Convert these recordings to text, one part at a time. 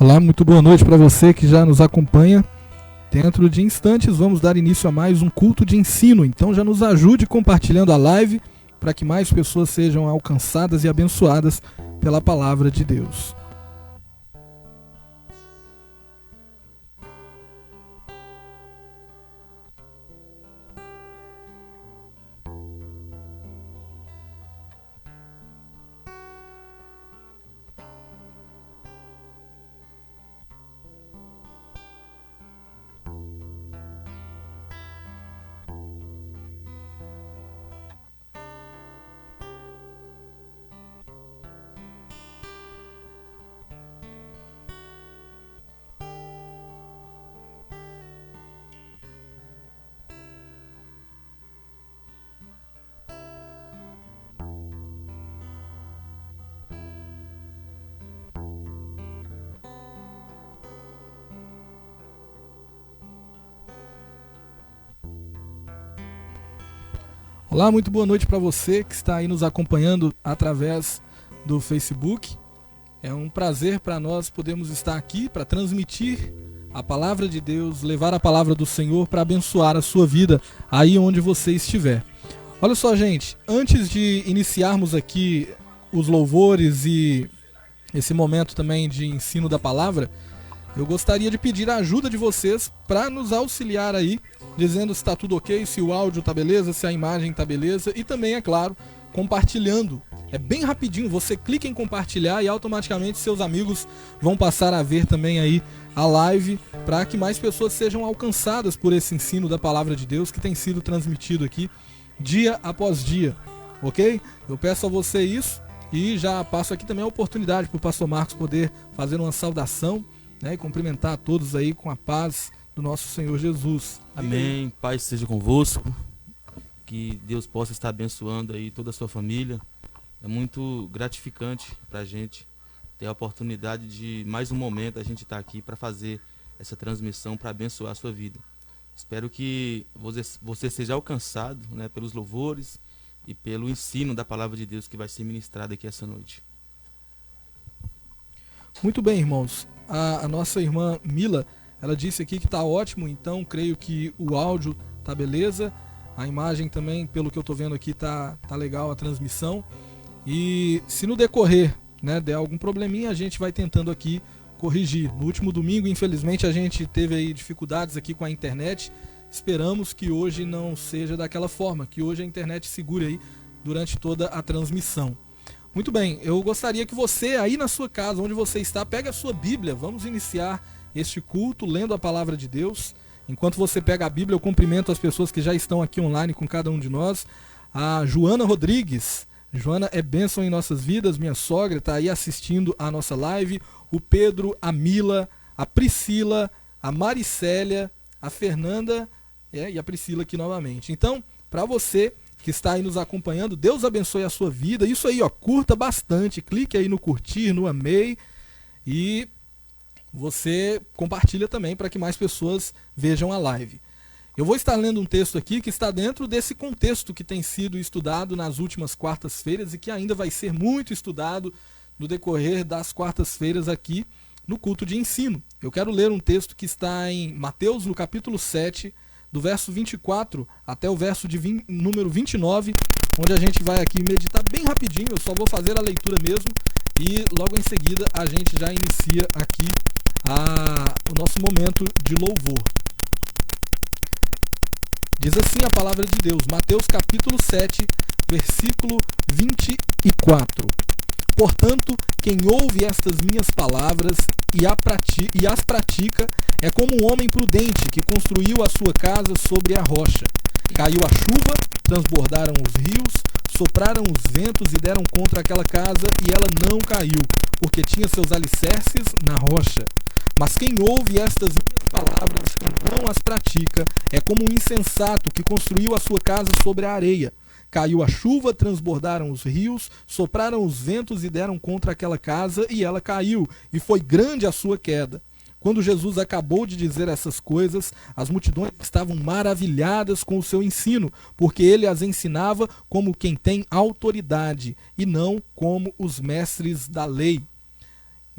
Olá, muito boa noite para você que já nos acompanha. Dentro de instantes vamos dar início a mais um culto de ensino, então já nos ajude compartilhando a live para que mais pessoas sejam alcançadas e abençoadas pela palavra de Deus. Olá, muito boa noite para você que está aí nos acompanhando através do Facebook. É um prazer para nós podermos estar aqui para transmitir a palavra de Deus, levar a palavra do Senhor para abençoar a sua vida aí onde você estiver. Olha só, gente, antes de iniciarmos aqui os louvores e esse momento também de ensino da palavra, eu gostaria de pedir a ajuda de vocês para nos auxiliar aí, dizendo se está tudo ok, se o áudio está beleza, se a imagem está beleza e também, é claro, compartilhando. É bem rapidinho, você clica em compartilhar e automaticamente seus amigos vão passar a ver também aí a live para que mais pessoas sejam alcançadas por esse ensino da palavra de Deus que tem sido transmitido aqui dia após dia, ok? Eu peço a você isso e já passo aqui também a oportunidade para o pastor Marcos poder fazer uma saudação, né, e cumprimentar a todos aí com a paz do nosso Senhor Jesus. Amém. Paz seja convosco. Que Deus possa estar abençoando aí toda a sua família. É muito gratificante para a gente ter a oportunidade de mais um momento a gente estar aqui para fazer essa transmissão para abençoar a sua vida. Espero que você seja alcançado, né, pelos louvores e pelo ensino da palavra de Deus que vai ser ministrado aqui essa noite. Muito bem, irmãos. A nossa irmã Mila, ela disse aqui que está ótimo, então creio que o áudio está beleza. A imagem também, pelo que eu estou vendo aqui, tá legal a transmissão. E se no decorrer, né, der algum probleminha, a gente vai tentando aqui corrigir. No último domingo, infelizmente, a gente teve aí dificuldades aqui com a internet. Esperamos que hoje não seja daquela forma, que hoje a internet segure aí durante toda a transmissão. Muito bem, eu gostaria que você aí na sua casa, onde você está, pegue a sua Bíblia. Vamos iniciar este culto lendo a palavra de Deus. Enquanto você pega a Bíblia, eu cumprimento as pessoas que já estão aqui online com cada um de nós. A Joana Rodrigues. Joana é bênção em nossas vidas, minha sogra, está aí assistindo a nossa live. O Pedro, a Mila, a Priscila, a Maricélia, a Fernanda e a Priscila aqui novamente. Então, para você que está aí nos acompanhando, Deus abençoe a sua vida. Isso aí, ó, curta bastante, clique aí no curtir, no amei e você compartilha também para que mais pessoas vejam a live. Eu vou estar lendo um texto aqui que está dentro desse contexto que tem sido estudado nas últimas quartas-feiras e que ainda vai ser muito estudado no decorrer das quartas-feiras aqui no culto de ensino. Eu quero ler um texto que está em Mateus, no capítulo 7, do verso 24 até o verso número 29, onde a gente vai aqui meditar bem rapidinho. Eu só vou fazer a leitura mesmo e logo em seguida a gente já inicia aqui o nosso momento de louvor. Diz assim a palavra de Deus, Mateus capítulo 7, versículo 24. Portanto, quem ouve estas minhas palavras e as pratica é como um homem prudente que construiu a sua casa sobre a rocha. Caiu a chuva, transbordaram os rios, sopraram os ventos e deram contra aquela casa, e ela não caiu, porque tinha seus alicerces na rocha. Mas quem ouve estas minhas palavras e não as pratica é como um insensato que construiu a sua casa sobre a areia. Caiu a chuva, transbordaram os rios, sopraram os ventos e deram contra aquela casa, e ela caiu, e foi grande a sua queda. Quando Jesus acabou de dizer essas coisas, as multidões estavam maravilhadas com o seu ensino, porque ele as ensinava como quem tem autoridade, e não como os mestres da lei.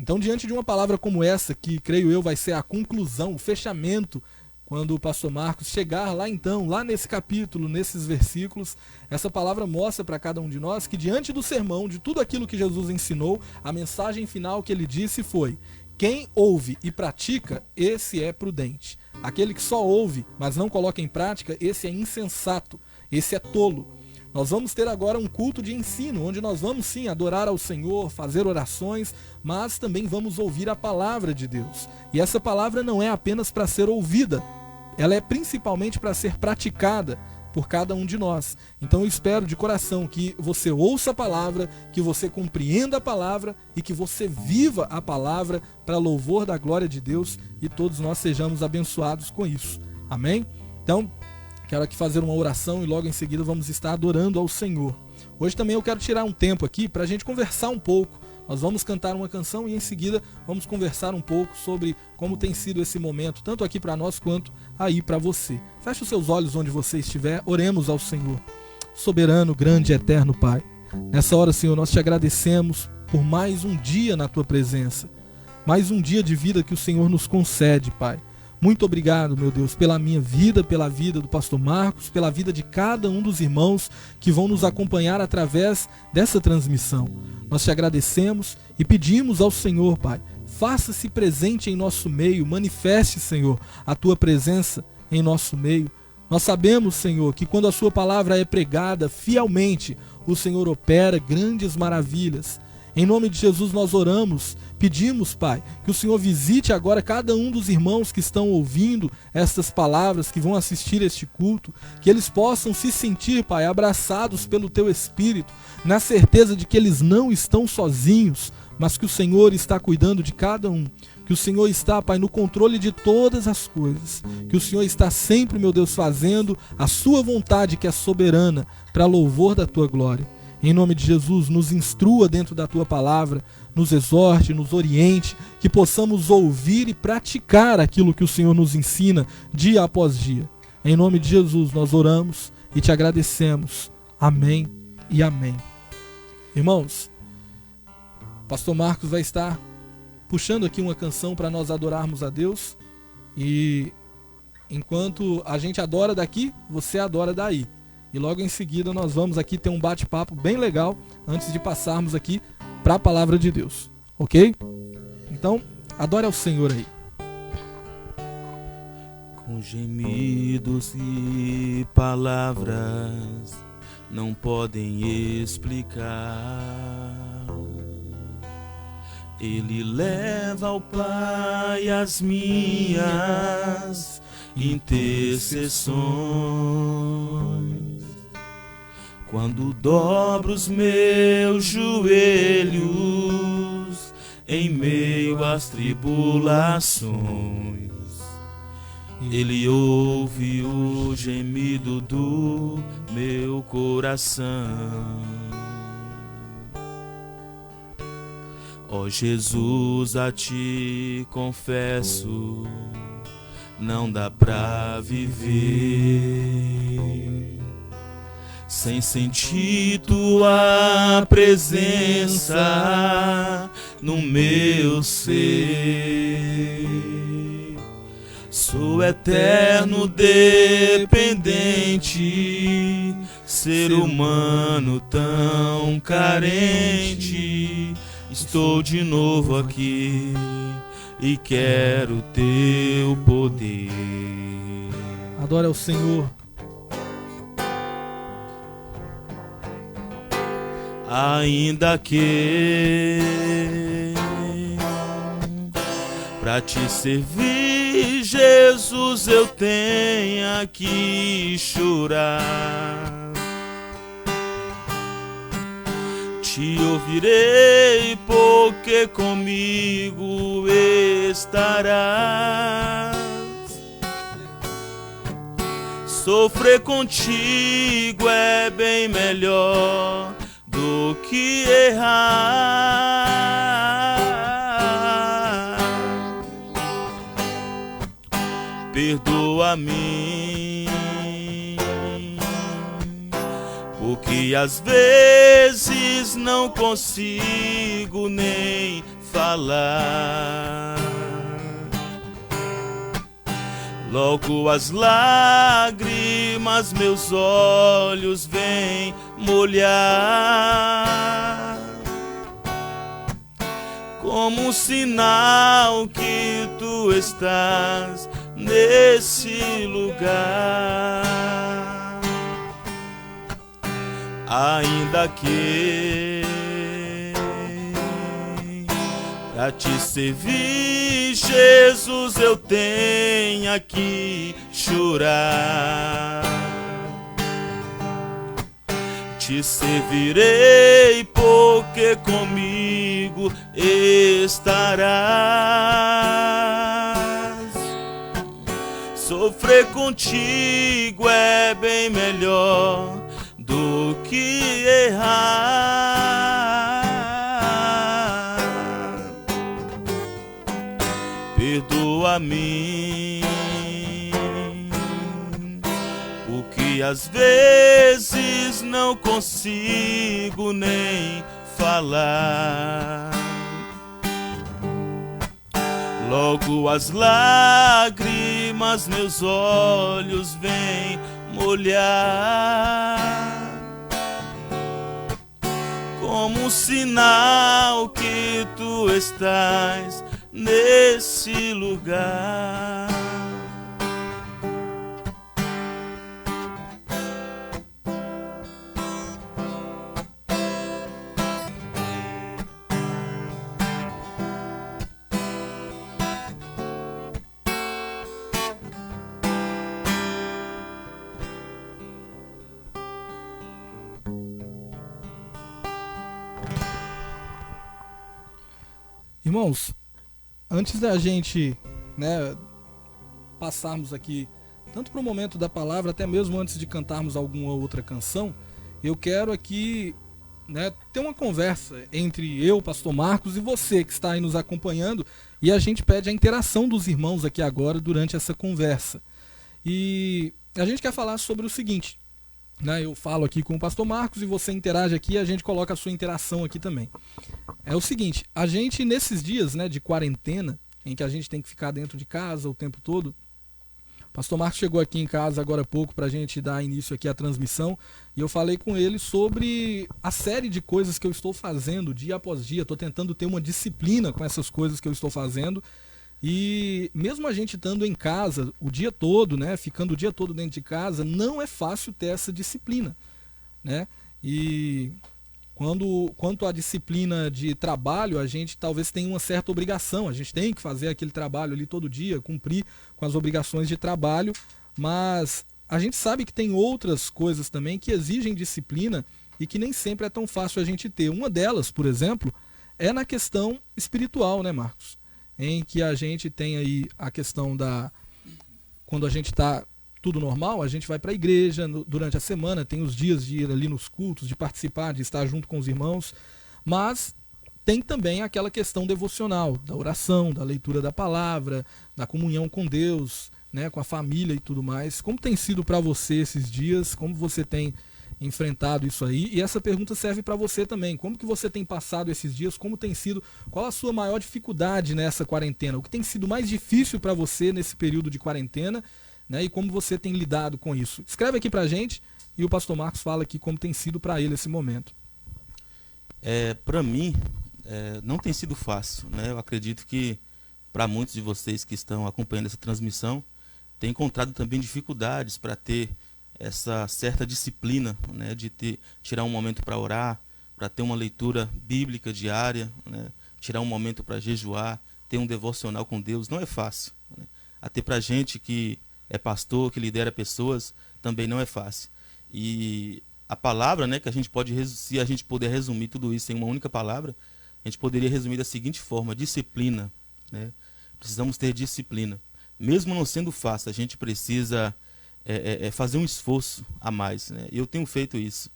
Então, diante de uma palavra como essa, que creio eu vai ser a conclusão, o fechamento, quando o pastor Marcos chegar lá então, lá nesse capítulo, nesses versículos, essa palavra mostra para cada um de nós que diante do sermão, de tudo aquilo que Jesus ensinou, a mensagem final que ele disse foi: quem ouve e pratica, esse é prudente. Aquele que só ouve, mas não coloca em prática, esse é insensato, esse é tolo. Nós vamos ter agora um culto de ensino, onde nós vamos sim adorar ao Senhor, fazer orações, mas também vamos ouvir a palavra de Deus. E essa palavra não é apenas para ser ouvida, ela é principalmente para ser praticada por cada um de nós. Então eu espero de coração que você ouça a palavra, que você compreenda a palavra e que você viva a palavra para louvor da glória de Deus e todos nós sejamos abençoados com isso. Amém? Então, quero aqui fazer uma oração e logo em seguida vamos estar adorando ao Senhor. Hoje também eu quero tirar um tempo aqui para a gente conversar um pouco. Nós vamos cantar uma canção e em seguida vamos conversar um pouco sobre como tem sido esse momento, tanto aqui para nós quanto aí para você. Feche os seus olhos onde você estiver, oremos ao Senhor. Soberano, grande e eterno Pai, nessa hora, Senhor, nós te agradecemos por mais um dia na Tua presença, mais um dia de vida que o Senhor nos concede, Pai. Muito obrigado, meu Deus, pela minha vida, pela vida do pastor Marcos, pela vida de cada um dos irmãos que vão nos acompanhar através dessa transmissão. Nós te agradecemos e pedimos ao Senhor, Pai, faça-se presente em nosso meio, manifeste, Senhor, a Tua presença em nosso meio. Nós sabemos, Senhor, que quando a Sua palavra é pregada fielmente, o Senhor opera grandes maravilhas. Em nome de Jesus nós oramos, pedimos, Pai, que o Senhor visite agora cada um dos irmãos que estão ouvindo estas palavras, que vão assistir este culto, que eles possam se sentir, Pai, abraçados pelo Teu Espírito, na certeza de que eles não estão sozinhos, mas que o Senhor está cuidando de cada um, que o Senhor está, Pai, no controle de todas as coisas, que o Senhor está sempre, meu Deus, fazendo a Sua vontade, que é soberana, para louvor da Tua glória. Em nome de Jesus, nos instrua dentro da Tua palavra, nos exorte, nos oriente, que possamos ouvir e praticar aquilo que o Senhor nos ensina dia após dia. Em nome de Jesus, nós oramos e te agradecemos. Amém e amém. Irmãos, o pastor Marcos vai estar puxando aqui uma canção para nós adorarmos a Deus. E enquanto a gente adora daqui, você adora daí. E logo em seguida nós vamos aqui ter um bate-papo bem legal antes de passarmos aqui para a palavra de Deus, ok? Então, adore ao Senhor aí. Com gemidos e palavras não podem explicar, Ele leva ao Pai as minhas intercessões. Quando dobro os meus joelhos em meio às tribulações, Ele ouve o gemido do meu coração. Ó Jesus, a Ti confesso, não dá pra viver sem sentir Tua presença no meu ser. Sou eterno dependente, ser humano tão carente. Estou de novo aqui e quero Teu poder. Adore ao Senhor. Ainda que pra Te servir, Jesus, eu tenha que chorar, Te ouvirei, porque comigo estarás. Sofrer contigo é bem melhor do que errar. Perdoa-me, porque às vezes não consigo nem falar. Logo as lágrimas meus olhos vêm molhar, como um sinal que tu estás nesse lugar. Ainda que pra te servir, Jesus, eu tenha que chorar, te servirei porque comigo estarás. Sofrer contigo é bem melhor do que errar. Perdoa-me, porque às vezes não consigo nem falar. Logo as lágrimas meus olhos vêm molhar, como um sinal que tu estás nesse lugar. Irmãos, antes da gente, passarmos aqui tanto para o momento da palavra, até mesmo antes de cantarmos alguma outra canção, eu quero aqui, ter uma conversa entre eu, pastor Marcos, e você que está aí nos acompanhando, e a gente pede a interação dos irmãos aqui agora durante essa conversa. E a gente quer falar sobre o seguinte, eu falo aqui com o pastor Marcos e você interage aqui e a gente coloca a sua interação aqui também. É o seguinte, a gente nesses dias de quarentena, em que a gente tem que ficar dentro de casa o tempo todo, o pastor Marcos chegou aqui em casa agora há pouco para a gente dar início aqui à transmissão e eu falei com ele sobre a série de coisas que eu estou fazendo dia após dia. Estou tentando ter uma disciplina com essas coisas que eu estou fazendo. E mesmo a gente estando em casa o dia todo, ficando o dia todo dentro de casa, não é fácil ter essa disciplina, E quanto à disciplina de trabalho, a gente talvez tenha uma certa obrigação, a gente tem que fazer aquele trabalho ali todo dia, cumprir com as obrigações de trabalho, mas a gente sabe que tem outras coisas também que exigem disciplina e que nem sempre é tão fácil a gente ter. Uma delas, por exemplo, é na questão espiritual, Marcos? Em que a gente tem aí a questão quando a gente está tudo normal, a gente vai para a igreja durante a semana, tem os dias de ir ali nos cultos, de participar, de estar junto com os irmãos, mas tem também aquela questão devocional, da oração, da leitura da palavra, da comunhão com Deus, com a família e tudo mais. Como tem sido para você esses dias? Como você tem enfrentado isso aí? E essa pergunta serve para você também. Como que você tem passado esses dias? Como tem sido? Qual a sua maior dificuldade nessa quarentena? O que tem sido mais difícil para você nesse período de quarentena? E como você tem lidado com isso? Escreve aqui para a gente e o pastor Marcos fala aqui como tem sido para ele esse momento. Para mim, não tem sido fácil. Eu acredito que para muitos de vocês que estão acompanhando essa transmissão, tem encontrado também dificuldades para ter essa certa disciplina, de tirar um momento para orar, para ter uma leitura bíblica diária, tirar um momento para jejuar, ter um devocional com Deus, não é fácil. Até para a gente que é pastor, que lidera pessoas, também não é fácil. E a palavra, que a gente pode, se a gente puder resumir tudo isso em uma única palavra, a gente poderia resumir da seguinte forma: disciplina. Precisamos ter disciplina. Mesmo não sendo fácil, a gente precisa fazer um esforço a mais. Eu tenho feito isso.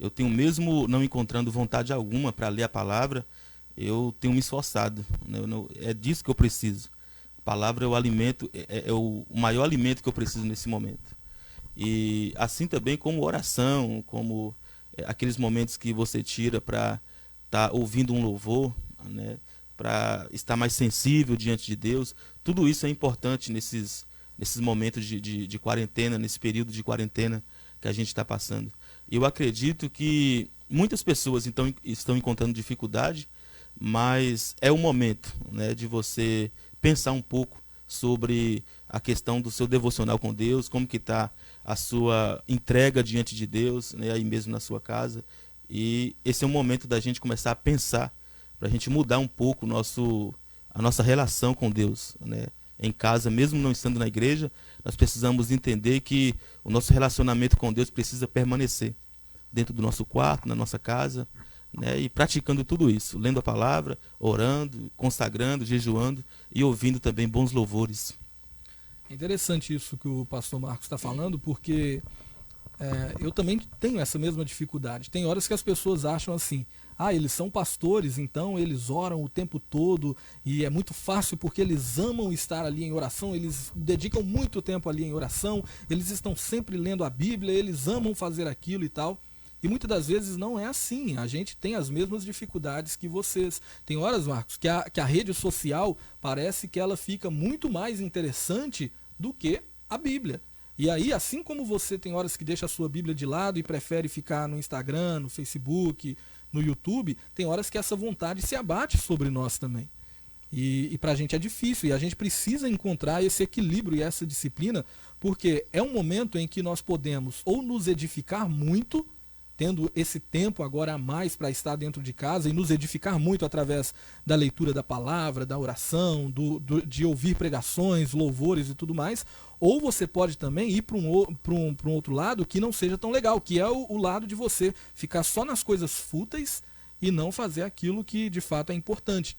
Eu tenho, mesmo não encontrando vontade alguma para ler a palavra, eu tenho me esforçado. É disso que eu preciso. A palavra é o alimento, é o maior alimento que eu preciso nesse momento. E assim também como oração, como aqueles momentos que você tira para estar ouvindo um louvor, para estar mais sensível diante de Deus. Tudo isso é importante nesses momentos de quarentena, nesse período de quarentena que a gente está passando. Eu acredito que muitas pessoas então estão encontrando dificuldade, mas é o momento, né, de você pensar um pouco sobre a questão do seu devocional com Deus, como que está a sua entrega diante de Deus, né, aí mesmo na sua casa. E esse é o momento da gente começar a pensar, para a gente mudar um pouco a nossa relação com Deus, né? Em casa, mesmo não estando na igreja, nós precisamos entender que o nosso relacionamento com Deus precisa permanecer dentro do nosso quarto, na nossa casa, né? E praticando tudo isso, lendo a palavra, orando, consagrando, jejuando e ouvindo também bons louvores. É interessante isso que o pastor Marcos está falando, porque eu também tenho essa mesma dificuldade. Tem horas que as pessoas acham assim, eles são pastores, então eles oram o tempo todo e é muito fácil porque eles amam estar ali em oração, eles dedicam muito tempo ali em oração, eles estão sempre lendo a Bíblia, eles amam fazer aquilo e tal. E muitas das vezes não é assim, a gente tem as mesmas dificuldades que vocês. Tem horas, Marcos, que a rede social parece que ela fica muito mais interessante do que a Bíblia. E aí, assim como você tem horas que deixa a sua Bíblia de lado e prefere ficar no Instagram, no Facebook, no YouTube, tem horas que essa vontade se abate sobre nós também. E para a gente é difícil, e a gente precisa encontrar esse equilíbrio e essa disciplina, porque é um momento em que nós podemos ou nos edificar muito, tendo esse tempo agora a mais para estar dentro de casa e nos edificar muito através da leitura da palavra, da oração, de ouvir pregações, louvores e tudo mais, ou você pode também ir para um outro lado que não seja tão legal, que é o lado de você ficar só nas coisas fúteis e não fazer aquilo que de fato é importante.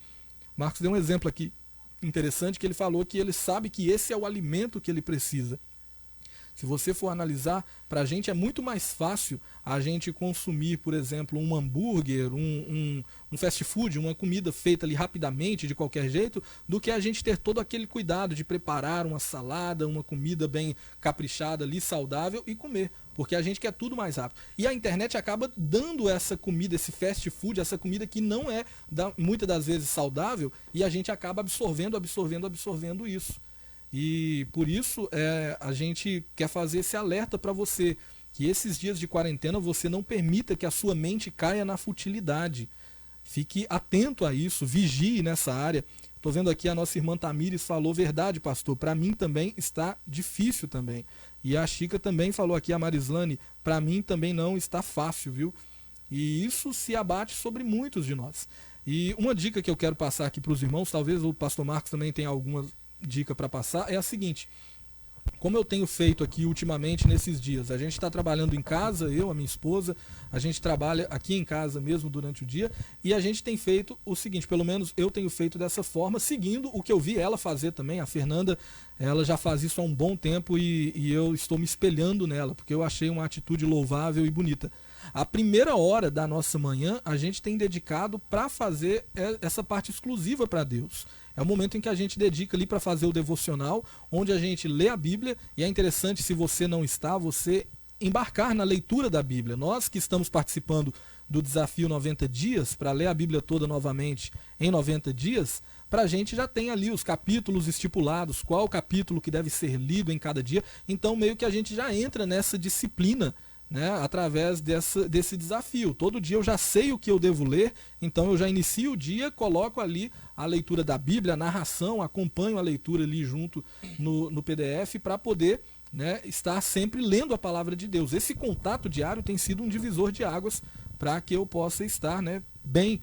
Marcos deu um exemplo aqui interessante, que ele falou que ele sabe que esse é o alimento que ele precisa. Se você for analisar, para a gente é muito mais fácil a gente consumir, por exemplo, um hambúrguer, um fast food, uma comida feita ali rapidamente, de qualquer jeito, do que a gente ter todo aquele cuidado de preparar uma salada, uma comida bem caprichada ali, saudável e comer. Porque a gente quer tudo mais rápido. E a internet acaba dando essa comida, esse fast food, essa comida que não é muitas das vezes saudável, e a gente acaba absorvendo isso. E por isso a gente quer fazer esse alerta para você, que esses dias de quarentena você não permita que a sua mente caia na futilidade. Fique atento a isso, vigie nessa área. Estou vendo aqui a nossa irmã Tamires falou, verdade, pastor, para mim também está difícil também. E a Chica também falou aqui, a Marislane, para mim também não está fácil, viu? E isso se abate sobre muitos de nós. E uma dica que eu quero passar aqui para os irmãos, talvez o pastor Marcos também tenha algumas dica para passar, é a seguinte: como eu tenho feito aqui ultimamente nesses dias, a gente está trabalhando em casa, eu, a minha esposa, a gente trabalha aqui em casa mesmo durante o dia, e a gente tem feito o seguinte, pelo menos eu tenho feito dessa forma, seguindo o que eu vi ela fazer também. A Fernanda, ela já faz isso há um bom tempo e eu estou me espelhando nela, porque eu achei uma atitude louvável e bonita. A primeira hora da nossa manhã a gente tem dedicado para fazer essa parte exclusiva para Deus. É o momento em que a gente dedica ali para fazer o devocional, onde a gente lê a Bíblia, e é interessante, se você não está, você embarcar na leitura da Bíblia. Nós que estamos participando do desafio 90 dias, para ler a Bíblia toda novamente em 90 dias, para a gente já tem ali os capítulos estipulados, qual o capítulo que deve ser lido em cada dia, então meio que a gente já entra nessa disciplina, né, através desse desafio. Todo dia eu já sei o que eu devo ler, então eu já inicio o dia, coloco ali a leitura da Bíblia, a narração, acompanho a leitura ali junto no PDF para poder, né, estar sempre lendo a palavra de Deus. Esse contato diário tem sido um divisor de águas para que eu possa estar, né, bem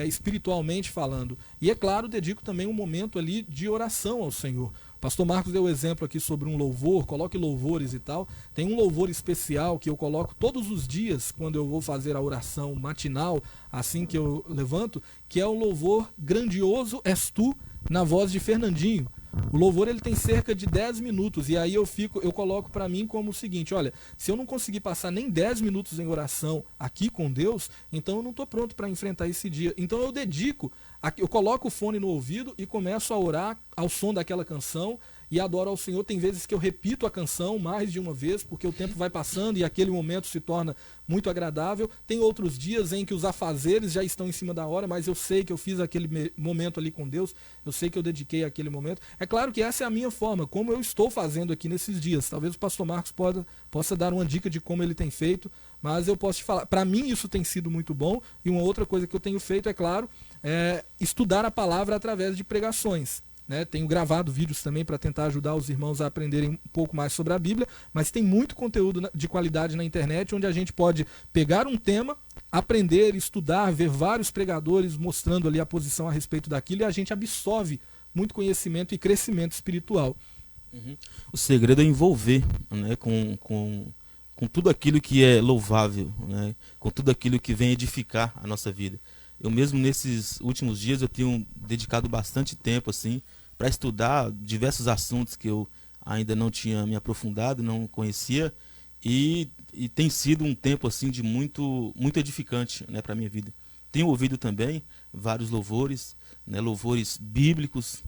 espiritualmente falando. E é claro, dedico também um momento ali de oração ao Senhor. O pastor Marcos deu exemplo aqui sobre um louvor, coloque louvores e tal. Tem um louvor especial que eu coloco todos os dias quando eu vou fazer a oração matinal, assim que eu levanto, que é o louvor Grandioso És Tu, na voz de Fernandinho. O louvor ele tem cerca de 10 minutos, e aí eu coloco para mim como o seguinte: olha, se eu não conseguir passar nem 10 minutos em oração aqui com Deus, então eu não estou pronto para enfrentar esse dia. Então eu coloco o fone no ouvido e começo a orar ao som daquela canção, e adoro ao Senhor. Tem vezes que eu repito a canção mais de uma vez, porque o tempo vai passando e aquele momento se torna muito agradável. Tem outros dias em que os afazeres já estão em cima da hora, mas eu sei que eu fiz aquele momento ali com Deus, eu sei que eu dediquei aquele momento. É claro que essa é a minha forma, como eu estou fazendo aqui nesses dias. Talvez o pastor Marcos possa dar uma dica de como ele tem feito, mas eu posso te falar, para mim isso tem sido muito bom. E uma outra coisa que eu tenho feito, é claro, é estudar a palavra através de pregações. Né? Tenho gravado vídeos também para tentar ajudar os irmãos a aprenderem um pouco mais sobre a Bíblia, mas tem muito conteúdo de qualidade na internet, onde a gente pode pegar um tema, aprender, estudar, ver vários pregadores mostrando ali a posição a respeito daquilo, e a gente absorve muito conhecimento e crescimento espiritual. O segredo é envolver, né, com tudo aquilo que é louvável, né, com tudo aquilo que vem edificar a nossa vida. Eu mesmo nesses últimos dias eu tenho dedicado bastante tempo assim para estudar diversos assuntos que eu ainda não tinha me aprofundado, não conhecia, e tem sido um tempo assim de muito edificante, né, para a minha vida. Tenho ouvido também vários louvores, né, louvores bíblicos,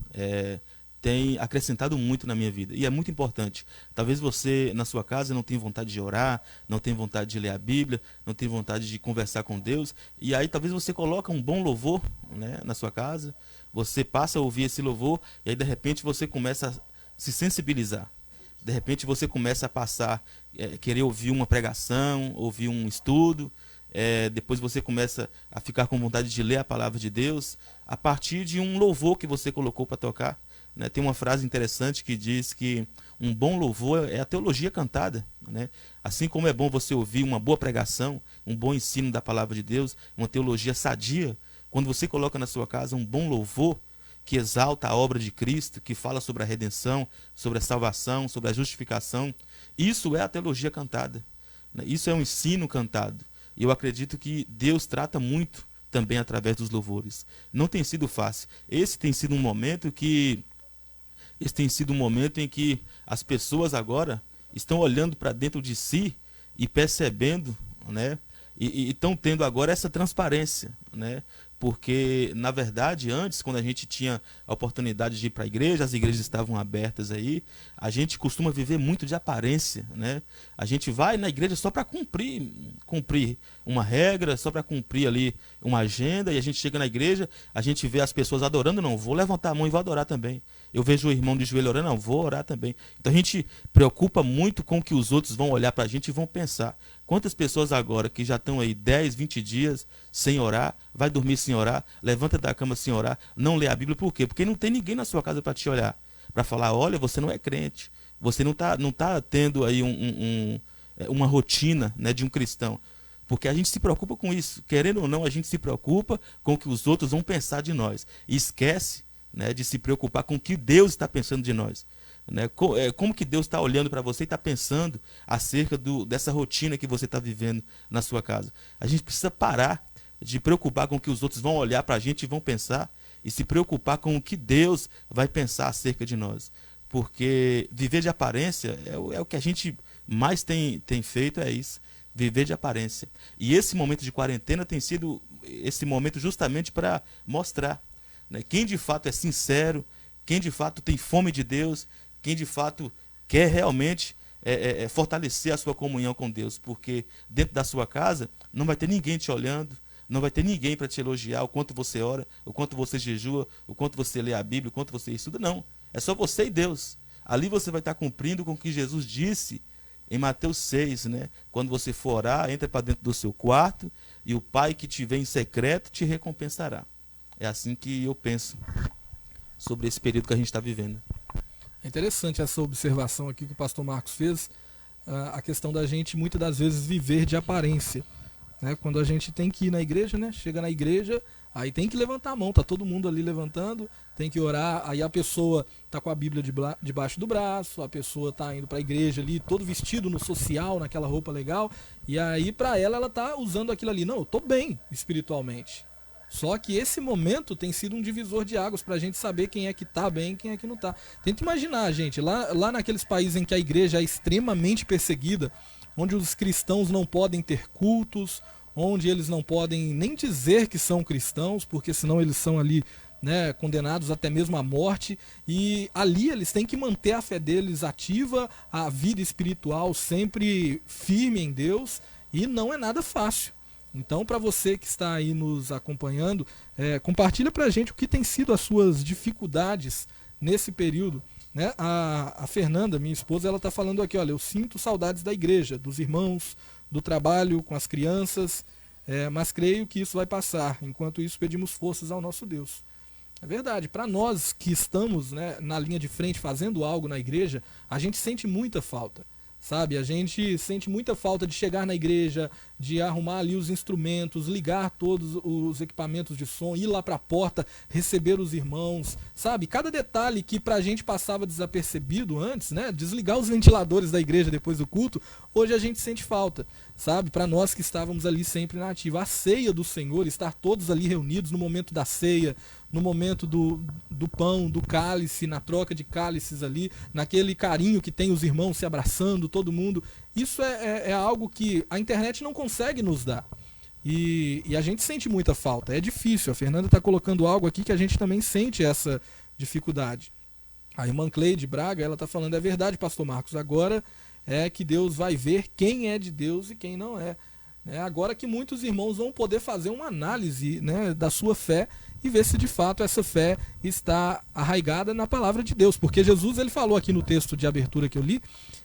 tem acrescentado muito na minha vida, e é muito importante. Talvez você na sua casa não tenha vontade de orar, não tenha vontade de ler a Bíblia, não tenha vontade de conversar com Deus, e aí talvez você coloca um bom louvor, né, na sua casa, você passa a ouvir esse louvor, e aí de repente você começa a se sensibilizar. De repente você começa a passar, querer ouvir uma pregação, ouvir um estudo, depois você começa a ficar com vontade de ler a palavra de Deus, a partir de um louvor que você colocou para tocar. Né? Tem uma frase interessante que diz que um bom louvor é a teologia cantada. Né? Assim como é bom você ouvir uma boa pregação, um bom ensino da palavra de Deus, uma teologia sadia, quando você coloca na sua casa um bom louvor que exalta a obra de Cristo, que fala sobre a redenção, sobre a salvação, sobre a justificação, isso é a teologia cantada. Né? Isso é um ensino cantado. E eu acredito que Deus trata muito também através dos louvores. Não tem sido fácil. Esse tem sido um momento em que as pessoas agora estão olhando para dentro de si e percebendo, né? E estão tendo agora essa transparência, né? Porque, na verdade, antes, quando a gente tinha a oportunidade de ir para a igreja, as igrejas estavam abertas aí, a gente costuma viver muito de aparência, né? A gente vai na igreja só para cumprir uma regra, só para cumprir ali uma agenda, e a gente chega na igreja, a gente vê as pessoas adorando, não, vou levantar a mão e vou adorar também. Eu vejo o irmão de joelho orando, não, vou orar também. Então a gente preocupa muito com o que os outros vão olhar para a gente e vão pensar. Quantas pessoas agora que já estão aí 10, 20 dias sem orar, vai dormir sem orar, levanta da cama sem orar, não lê a Bíblia, por quê? Porque não tem ninguém na sua casa para te olhar, para falar, olha, você não é crente, você não tá tendo aí uma rotina, né, de um cristão. Porque a gente se preocupa com isso, querendo ou não, a gente se preocupa com o que os outros vão pensar de nós. E esquece, né, de se preocupar com o que Deus está pensando de nós. Né? Como que Deus está olhando para você e está pensando acerca dessa rotina que você está vivendo na sua casa. A gente precisa parar de preocupar com o que os outros vão olhar para a gente e vão pensar, e se preocupar com o que Deus vai pensar acerca de nós. Porque viver de aparência é o que a gente mais tem feito, é isso. Viver de aparência. E esse momento de quarentena tem sido esse momento justamente para mostrar, né, quem de fato é sincero, quem de fato tem fome de Deus, quem de fato quer realmente fortalecer a sua comunhão com Deus. Porque dentro da sua casa não vai ter ninguém te olhando, não vai ter ninguém para te elogiar o quanto você ora, o quanto você jejua, o quanto você lê a Bíblia, o quanto você estuda. Não, é só você e Deus. Ali você vai estar cumprindo com o que Jesus disse em Mateus 6, né? Quando você for orar, entra para dentro do seu quarto e o Pai que te vê em secreto te recompensará. É assim que eu penso sobre esse período que a gente está vivendo. É interessante essa observação aqui que o pastor Marcos fez, a questão da gente muitas das vezes viver de aparência. Né? Quando a gente tem que ir na igreja, né? Chega na igreja, aí tem que levantar a mão, tá todo mundo ali levantando, tem que orar, aí a pessoa tá com a Bíblia debaixo do braço, a pessoa tá indo para a igreja ali, todo vestido no social, naquela roupa legal, e aí para ela tá usando aquilo ali. Não, eu tô bem espiritualmente. Só que esse momento tem sido um divisor de águas para a gente saber quem é que tá bem e quem é que não tá. Tenta imaginar, gente, lá naqueles países em que a igreja é extremamente perseguida, onde os cristãos não podem ter cultos, onde eles não podem nem dizer que são cristãos, porque senão eles são ali né, condenados até mesmo à morte, e ali eles têm que manter a fé deles ativa, a vida espiritual sempre firme em Deus, e não é nada fácil. Então, para você que está aí nos acompanhando, compartilha para a gente o que tem sido as suas dificuldades nesse período. Né? A Fernanda, minha esposa, ela está falando aqui, olha, eu sinto saudades da igreja, dos irmãos, do trabalho com as crianças, mas creio que isso vai passar. Enquanto isso, pedimos forças ao nosso Deus. É verdade, para nós que estamos, né, na linha de frente fazendo algo na igreja, a gente sente muita falta. Sabe, a gente sente muita falta de chegar na igreja, de arrumar ali os instrumentos, ligar todos os equipamentos de som, ir lá para a porta, receber os irmãos, sabe? Cada detalhe que pra gente passava desapercebido antes, né? Desligar os ventiladores da igreja depois do culto, hoje a gente sente falta, sabe? Para nós que estávamos ali sempre na ativa. A ceia do Senhor, estar todos ali reunidos no momento da ceia, no momento do pão, do cálice, na troca de cálices ali, naquele carinho que tem os irmãos se abraçando, todo mundo. Isso é algo que a internet não consegue nos dar. E a gente sente muita falta. É difícil. A Fernanda está colocando algo aqui que a gente também sente essa dificuldade. A irmã Cleide Braga, ela está falando, é verdade, pastor Marcos, agora é que Deus vai ver quem é de Deus e quem não é. Agora que muitos irmãos vão poder fazer uma análise, né, da sua fé e ver se de fato essa fé está arraigada na palavra de Deus. Porque Jesus, ele falou aqui no texto de abertura que eu li,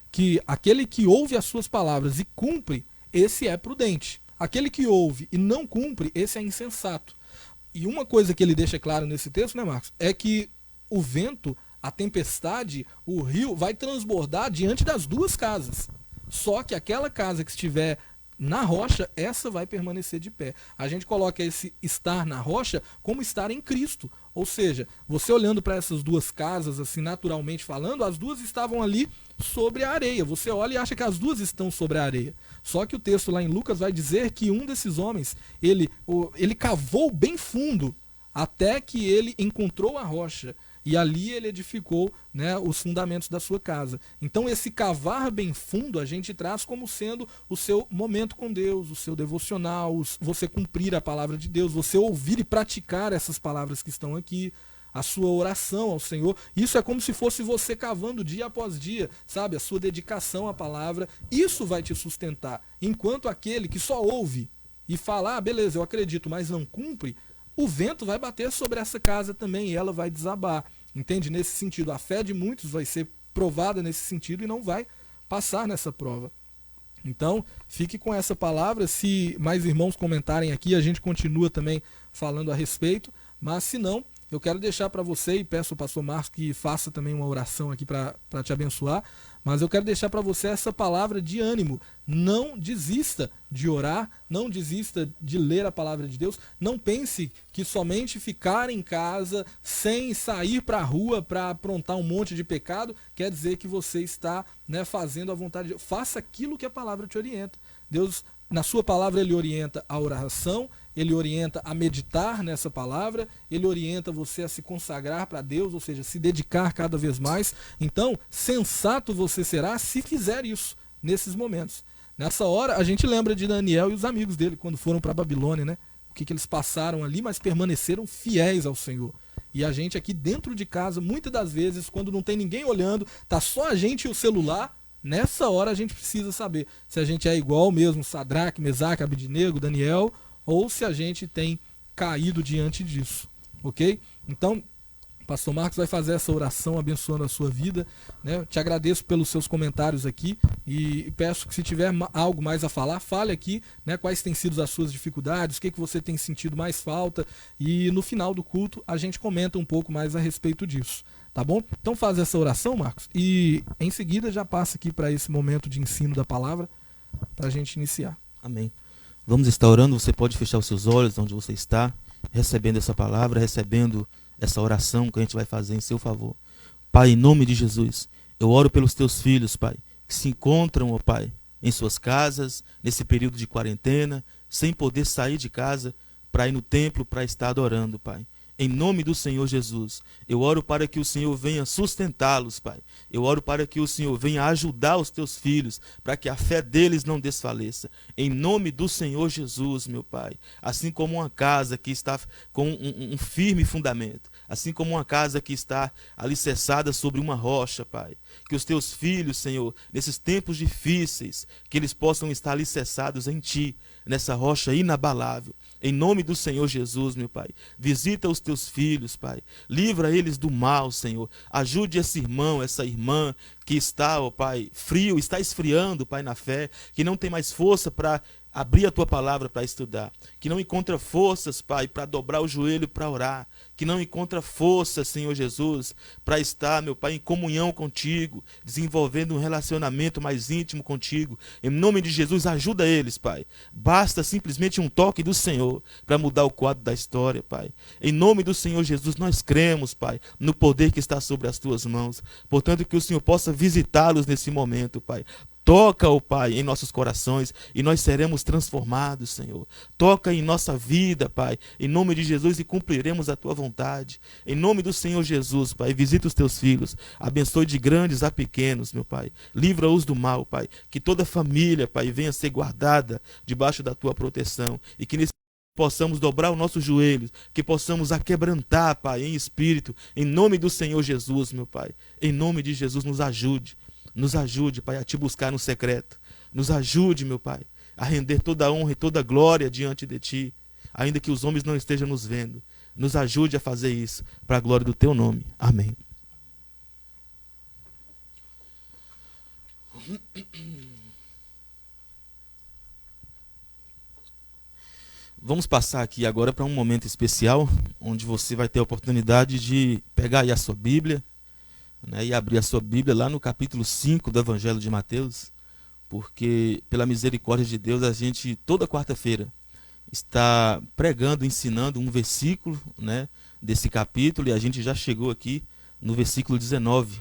que aquele que ouve as suas palavras e cumpre, esse é prudente. Aquele que ouve e não cumpre, esse é insensato. E uma coisa que ele deixa claro nesse texto, né, Marcos, é que o vento, a tempestade, o rio vai transbordar diante das duas casas. Só que aquela casa que estiver na rocha, essa vai permanecer de pé. A gente coloca esse estar na rocha como estar em Cristo. Ou seja, você olhando para essas duas casas, assim, naturalmente falando, as duas estavam ali sobre a areia. Você olha e acha que as duas estão sobre a areia. Só que o texto lá em Lucas vai dizer que um desses homens, ele cavou bem fundo até que ele encontrou a rocha. E ali ele edificou, né, os fundamentos da sua casa. Então esse cavar bem fundo a gente traz como sendo o seu momento com Deus, o seu devocional, você cumprir a palavra de Deus, você ouvir e praticar essas palavras que estão aqui, a sua oração ao Senhor. Isso é como se fosse você cavando dia após dia, sabe? A sua dedicação à palavra. Isso vai te sustentar. Enquanto aquele que só ouve e fala, beleza, eu acredito, mas não cumpre, o vento vai bater sobre essa casa também e ela vai desabar. Entende? Nesse sentido, a fé de muitos vai ser provada nesse sentido e não vai passar nessa prova. Então, fique com essa palavra. Se mais irmãos comentarem aqui, a gente continua também falando a respeito. Mas se não, eu quero deixar para você, e peço ao pastor Marcos que faça também uma oração aqui para te abençoar, mas eu quero deixar para você essa palavra de ânimo. Não desista de orar, não desista de ler a palavra de Deus. Não pense que somente ficar em casa sem sair para a rua para aprontar um monte de pecado quer dizer que você está, né, fazendo a vontade de Deus. Faça aquilo que a palavra te orienta. Deus, na sua palavra, ele orienta a oração, ele orienta a meditar nessa palavra, ele orienta você a se consagrar para Deus, ou seja, se dedicar cada vez mais. Então, sensato você será se fizer isso nesses momentos. Nessa hora, a gente lembra de Daniel e os amigos dele, quando foram para a Babilônia, né? O que eles passaram ali, mas permaneceram fiéis ao Senhor. E a gente aqui dentro de casa, muitas das vezes, quando não tem ninguém olhando, tá só a gente e o celular, nessa hora a gente precisa saber se a gente é igual mesmo Sadraque, Mesaque, Abednego, Daniel, ou se a gente tem caído diante disso, ok? Então, o pastor Marcos vai fazer essa oração abençoando a sua vida, né? Eu te agradeço pelos seus comentários aqui e peço que, se tiver algo mais a falar, fale aqui, né? Quais têm sido as suas dificuldades, o que você tem sentido mais falta, e no final do culto a gente comenta um pouco mais a respeito disso, tá bom? Então faz essa oração, Marcos, e em seguida já passa aqui para esse momento de ensino da palavra, para a gente iniciar. Amém. Vamos estar orando, você pode fechar os seus olhos onde você está, recebendo essa palavra, recebendo essa oração que a gente vai fazer em seu favor. Pai, em nome de Jesus, eu oro pelos teus filhos, Pai, que se encontram, ó Pai, em suas casas, nesse período de quarentena, sem poder sair de casa para ir no templo, para estar adorando, Pai. Em nome do Senhor Jesus, eu oro para que o Senhor venha sustentá-los, Pai. Eu oro para que o Senhor venha ajudar os teus filhos, para que a fé deles não desfaleça. Em nome do Senhor Jesus, meu Pai. Assim como uma casa que está com um firme fundamento, assim como uma casa que está alicerçada sobre uma rocha, Pai. Que os teus filhos, Senhor, nesses tempos difíceis, que eles possam estar alicerçados em Ti, nessa rocha inabalável. Em nome do Senhor Jesus, meu Pai. Visita os teus filhos, Pai. Livra eles do mal, Senhor. Ajude esse irmão, essa irmã que está, ó Pai, frio, está esfriando, Pai, na fé, que não tem mais força para abrir a Tua palavra para estudar, que não encontra forças, Pai, para dobrar o joelho para orar, que não encontra forças, Senhor Jesus, para estar, meu Pai, em comunhão contigo, desenvolvendo um relacionamento mais íntimo contigo. Em nome de Jesus, ajuda eles, Pai. Basta simplesmente um toque do Senhor para mudar o quadro da história, Pai. Em nome do Senhor Jesus, nós cremos, Pai, no poder que está sobre as Tuas mãos. Portanto, que o Senhor possa visitá-los nesse momento, Pai. Toca, ó Pai, em nossos corações e nós seremos transformados, Senhor. Toca em nossa vida, Pai, em nome de Jesus, e cumpriremos a Tua vontade. Em nome do Senhor Jesus, Pai, visita os Teus filhos, abençoe de grandes a pequenos, meu Pai. Livra-os do mal, Pai. Que toda família, Pai, venha ser guardada debaixo da Tua proteção e que nesse possamos dobrar os nossos joelhos, que possamos aquebrantar, Pai, em espírito, em nome do Senhor Jesus, meu Pai. Em nome de Jesus, nos ajude. Nos ajude, Pai, a Te buscar no secreto. Nos ajude, meu Pai, a render toda a honra e toda a glória diante de Ti, ainda que os homens não estejam nos vendo. Nos ajude a fazer isso, para a glória do Teu nome. Amém. Vamos passar aqui agora para um momento especial, onde você vai ter a oportunidade de pegar aí a sua Bíblia, e abrir a sua Bíblia lá no capítulo 5 do Evangelho de Mateus, porque pela misericórdia de Deus a gente toda quarta-feira está pregando, ensinando um versículo, desse capítulo, e a gente já chegou aqui no versículo 19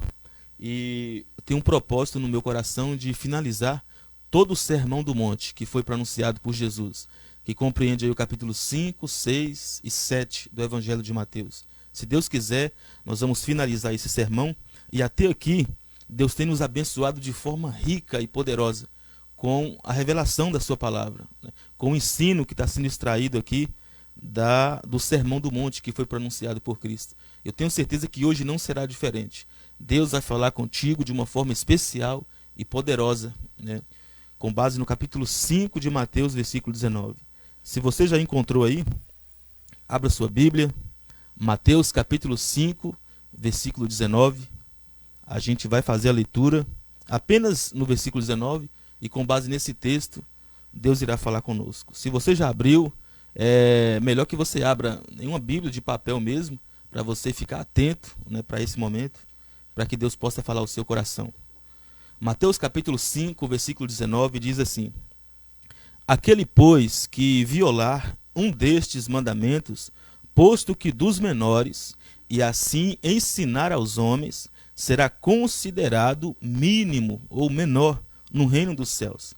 e tem um propósito no meu coração de finalizar todo o Sermão do Monte que foi pronunciado por Jesus, que compreende aí o capítulo 5, 6 e 7 do Evangelho de Mateus. Se Deus quiser, nós vamos finalizar esse sermão. E até aqui, Deus tem nos abençoado de forma rica e poderosa com a revelação da sua palavra, com o ensino que está sendo extraído aqui do Sermão do Monte que foi pronunciado por Cristo. Eu tenho certeza que hoje não será diferente. Deus vai falar contigo de uma forma especial e poderosa, com base no capítulo 5 de Mateus, versículo 19. Se você já encontrou aí, abra sua Bíblia, Mateus capítulo 5, versículo 19. A gente vai fazer a leitura apenas no versículo 19 e com base nesse texto, Deus irá falar conosco. Se você já abriu, é melhor que você abra em uma Bíblia de papel mesmo, para você ficar atento, para esse momento, para que Deus possa falar ao seu coração. Mateus capítulo 5, versículo 19 diz assim: Aquele, pois, que violar um destes mandamentos, posto que dos menores, e assim ensinar aos homens, será considerado mínimo ou menor no reino dos céus.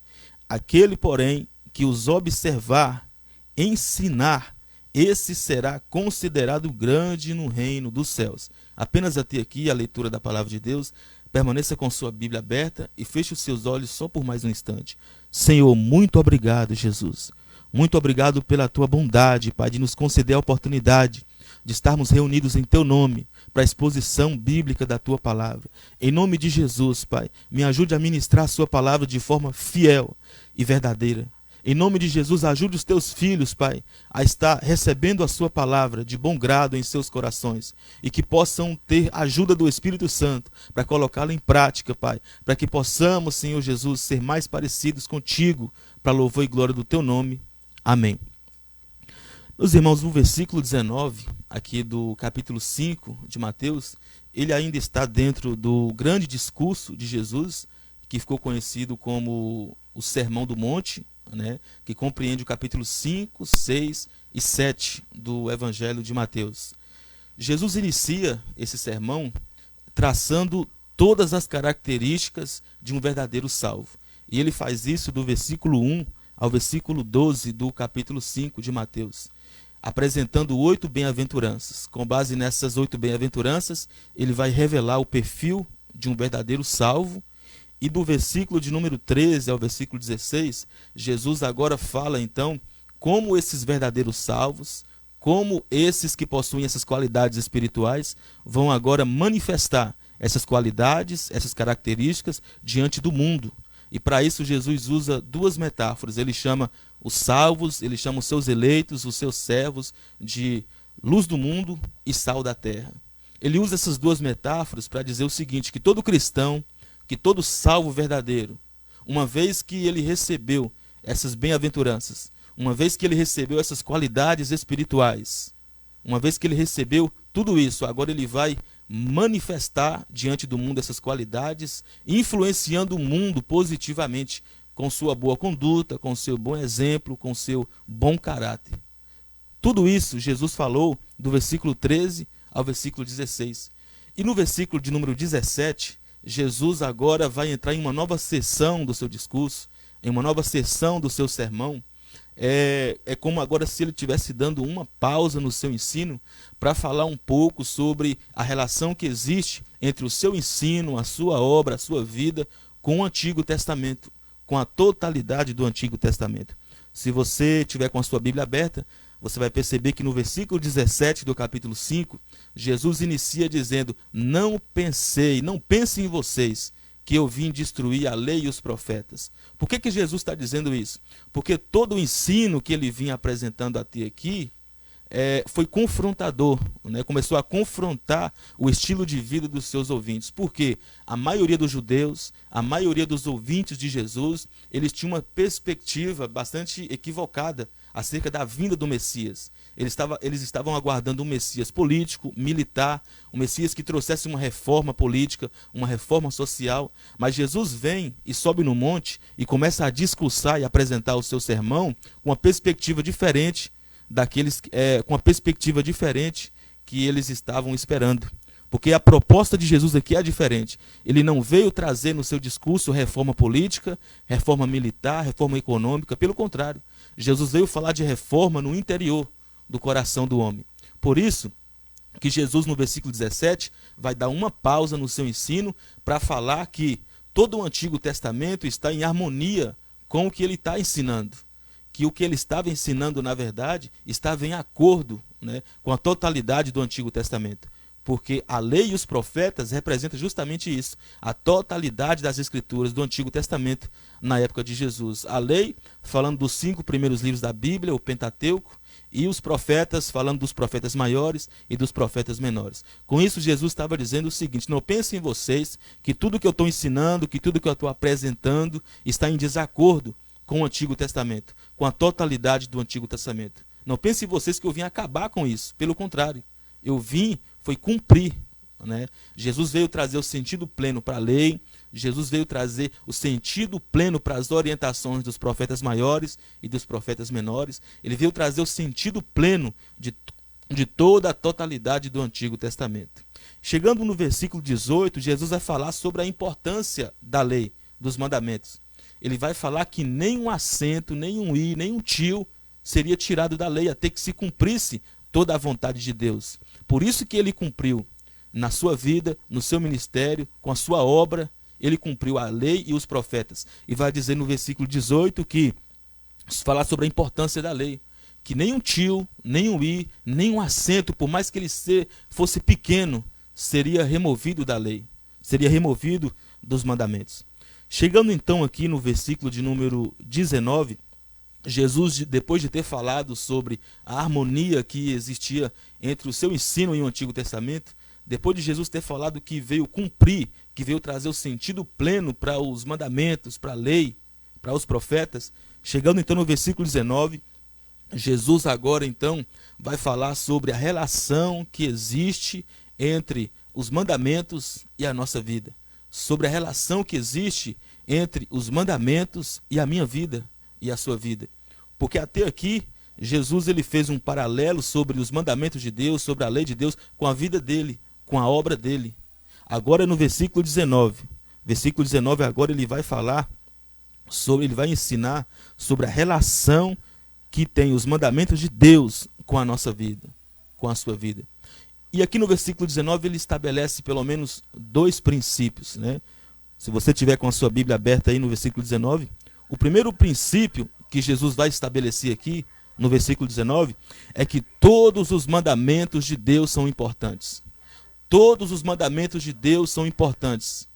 Aquele, porém, que os observar, ensinar, esse será considerado grande no reino dos céus. Apenas até aqui a leitura da palavra de Deus. Permaneça com sua Bíblia aberta e feche os seus olhos só por mais um instante. Senhor, muito obrigado, Jesus. Muito obrigado pela tua bondade, Pai, de nos conceder a oportunidade de estarmos reunidos em teu nome para a exposição bíblica da tua palavra. Em nome de Jesus, Pai, me ajude a ministrar a sua palavra de forma fiel e verdadeira. Em nome de Jesus, ajude os teus filhos, Pai, a estar recebendo a sua palavra de bom grado em seus corações e que possam ter ajuda do Espírito Santo para colocá-la em prática, Pai, para que possamos, Senhor Jesus, ser mais parecidos contigo para louvor e glória do teu nome. Amém. Meus irmãos, no versículo 19, aqui do capítulo 5 de Mateus, ele ainda está dentro do grande discurso de Jesus, que ficou conhecido como o Sermão do Monte, que compreende o capítulo 5, 6 e 7 do Evangelho de Mateus. Jesus inicia esse sermão traçando todas as características de um verdadeiro salvo. E ele faz isso do versículo 1 ao versículo 12 do capítulo 5 de Mateus. apresentando 8 bem-aventuranças. Com base nessas 8 bem-aventuranças, ele vai revelar o perfil de um verdadeiro salvo. E do versículo de número 13 ao versículo 16, Jesus agora fala então como esses verdadeiros salvos, como esses que possuem essas qualidades espirituais, vão agora manifestar essas qualidades, essas características diante do mundo. E para isso Jesus usa 2 metáforas. Ele chama os salvos, ele chama os seus eleitos, os seus servos de luz do mundo e sal da terra. Ele usa essas 2 metáforas para dizer o seguinte, que todo cristão, que todo salvo verdadeiro, uma vez que ele recebeu essas bem-aventuranças, uma vez que ele recebeu essas qualidades espirituais, uma vez que ele recebeu tudo isso, agora ele vai manifestar diante do mundo essas qualidades, influenciando o mundo positivamente com sua boa conduta, com seu bom exemplo, com seu bom caráter. Tudo isso Jesus falou do versículo 13 ao versículo 16. E no versículo de número 17, Jesus agora vai entrar em uma nova sessão do seu discurso, em uma nova sessão do seu sermão. É como agora se ele estivesse dando uma pausa no seu ensino para falar um pouco sobre a relação que existe entre o seu ensino, a sua obra, a sua vida com o Antigo Testamento, com a totalidade do Antigo Testamento. Se você tiver com a sua Bíblia aberta, você vai perceber que no versículo 17 do capítulo 5, Jesus inicia dizendo: não pense em vocês que eu vim destruir a lei e os profetas. Por que Jesus está dizendo isso? Porque todo o ensino que ele vinha apresentando até aqui foi confrontador, né? Começou a confrontar o estilo de vida dos seus ouvintes. Porque a maioria dos judeus, a maioria dos ouvintes de Jesus, eles tinham uma perspectiva bastante equivocada acerca da vinda do Messias. Eles estavam aguardando um Messias político, militar, um Messias que trouxesse uma reforma política, uma reforma social. Mas Jesus vem e sobe no monte e começa a discursar e apresentar o seu sermão com uma perspectiva diferente com uma perspectiva diferente que eles estavam esperando. Porque a proposta de Jesus aqui é diferente. Ele não veio trazer no seu discurso reforma política, reforma militar, reforma econômica. Pelo contrário, Jesus veio falar de reforma no interior do coração do homem. Por isso que Jesus, no versículo 17, vai dar uma pausa no seu ensino para falar que todo o Antigo Testamento está em harmonia com o que ele está ensinando. Que o que ele estava ensinando, na verdade, estava em acordo, né, com a totalidade do Antigo Testamento. Porque a lei e os profetas representam justamente isso, a totalidade das escrituras do Antigo Testamento na época de Jesus. A lei falando dos 5 primeiros livros da Bíblia, o Pentateuco, e os profetas falando dos profetas maiores e dos profetas menores. Com isso, Jesus estava dizendo o seguinte: não pensem em vocês que tudo que eu estou ensinando, que tudo que eu estou apresentando está em desacordo com o Antigo Testamento, com a totalidade do Antigo Testamento. Não pensem em vocês que eu vim acabar com isso. Pelo contrário, eu vim foi cumprir, né? Jesus veio trazer o sentido pleno para a lei, Jesus veio trazer o sentido pleno para as orientações dos profetas maiores e dos profetas menores. Ele veio trazer o sentido pleno de toda a totalidade do Antigo Testamento. Chegando no versículo 18, Jesus vai falar sobre a importância da lei, dos mandamentos. Ele vai falar que nem um acento, nem um i, nem um tio seria tirado da lei, até que se cumprisse toda a vontade de Deus. Por isso que ele cumpriu na sua vida, no seu ministério, com a sua obra, ele cumpriu a lei e os profetas. E vai dizer no versículo 18 que falar sobre a importância da lei, que nem um tio, nem um i, nem um acento, por mais que ele fosse pequeno, seria removido da lei, seria removido dos mandamentos. Chegando então aqui no versículo de número 19, Jesus, depois de ter falado sobre a harmonia que existia entre o seu ensino e o Antigo Testamento, depois de Jesus ter falado que veio cumprir, que veio trazer o sentido pleno para os mandamentos, para a lei, para os profetas, chegando então no versículo 19, Jesus agora então vai falar sobre a relação que existe entre os mandamentos e a nossa vida. Sobre a relação que existe entre os mandamentos e a minha vida e a sua vida. Porque até aqui, Jesus ele fez um paralelo sobre os mandamentos de Deus, sobre a lei de Deus, com a vida dele, com a obra dele. Agora no versículo 19 agora ele vai falar ele vai ensinar sobre a relação que tem os mandamentos de Deus com a nossa vida, com a sua vida. E aqui no versículo 19 ele estabelece pelo menos 2 princípios, né? Se você tiver com a sua Bíblia aberta aí no versículo 19, o primeiro princípio que Jesus vai estabelecer aqui no versículo 19 é que todos os mandamentos de Deus são importantes. Todos os mandamentos de Deus são importantes.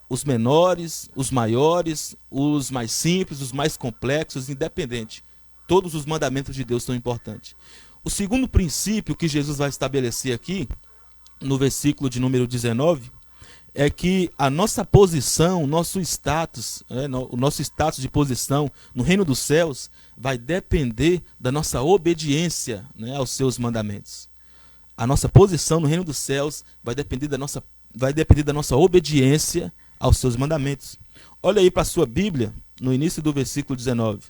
Os menores, os maiores, os mais simples, os mais complexos, independente. Todos os mandamentos de Deus são importantes. O segundo princípio que Jesus vai estabelecer aqui, no versículo de número 19, é que a nossa posição, o nosso status de posição no reino dos céus vai depender da nossa obediência, né, aos seus mandamentos. A nossa posição no reino dos céus vai depender da nossa obediência aos seus mandamentos. Olha aí para a sua Bíblia, no início do versículo 19.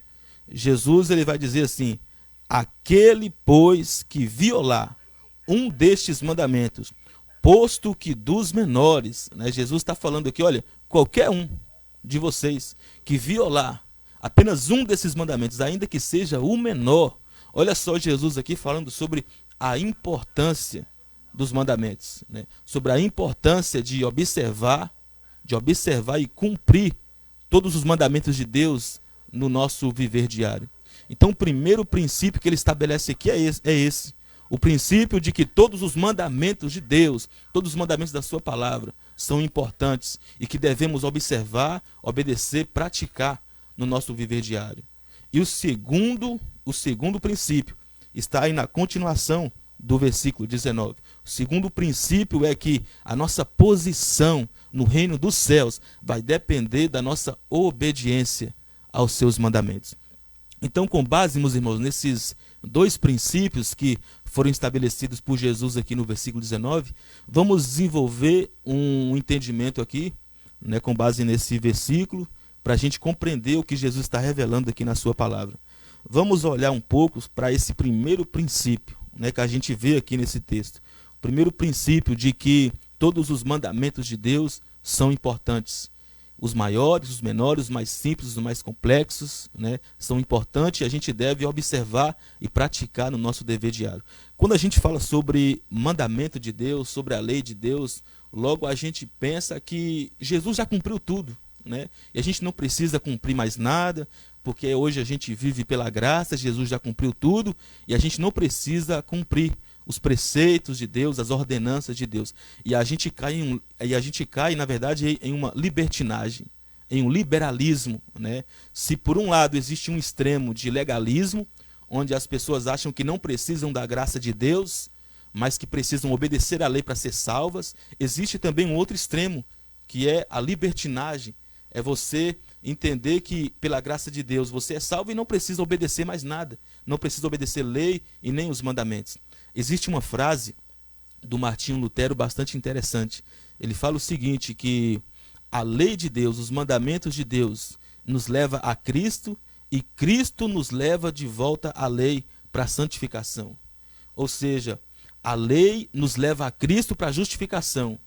Jesus ele vai dizer assim: aquele, pois, que violar um destes mandamentos, posto que dos menores, né? Jesus está falando aqui, olha, qualquer um de vocês que violar apenas um desses mandamentos, ainda que seja o menor, olha só Jesus aqui falando sobre a importância dos mandamentos, né? Sobre a importância de observar e cumprir todos os mandamentos de Deus no nosso viver diário. Então o primeiro princípio que ele estabelece aqui é esse. O princípio de que todos os mandamentos de Deus, todos os mandamentos da sua palavra são importantes e que devemos observar, obedecer, praticar no nosso viver diário. E o segundo princípio está aí na continuação do versículo 19. O segundo princípio é que a nossa posição no reino dos céus vai depender da nossa obediência aos seus mandamentos. Então, com base, meus irmãos, nesses 2 princípios que foram estabelecidos por Jesus aqui no versículo 19, vamos desenvolver um entendimento aqui, né, com base nesse versículo, para a gente compreender o que Jesus está revelando aqui na sua palavra. Vamos olhar um pouco para esse primeiro princípio, né, que a gente vê aqui nesse texto. O primeiro princípio de que todos os mandamentos de Deus são importantes. Os maiores, os menores, os mais simples, os mais complexos, né, são importantes e a gente deve observar e praticar no nosso dever diário. Quando a gente fala sobre mandamento de Deus, sobre a lei de Deus, logo a gente pensa que Jesus já cumpriu tudo, né? E a gente não precisa cumprir mais nada, porque hoje a gente vive pela graça, Jesus já cumpriu tudo e a gente não precisa cumprir os preceitos de Deus, as ordenanças de Deus. E a gente cai, na verdade, em uma libertinagem, em um liberalismo, né? Se por um lado existe um extremo de legalismo, onde as pessoas acham que não precisam da graça de Deus, mas que precisam obedecer à lei para ser salvas, existe também um outro extremo, que é a libertinagem. É você entender que pela graça de Deus você é salvo e não precisa obedecer mais nada, não precisa obedecer lei e nem os mandamentos. Existe uma frase do Martinho Lutero bastante interessante. Ele fala o seguinte, que a lei de Deus, os mandamentos de Deus nos leva a Cristo e Cristo nos leva de volta à lei para a santificação. Ou seja, a lei nos leva a Cristo para a justificação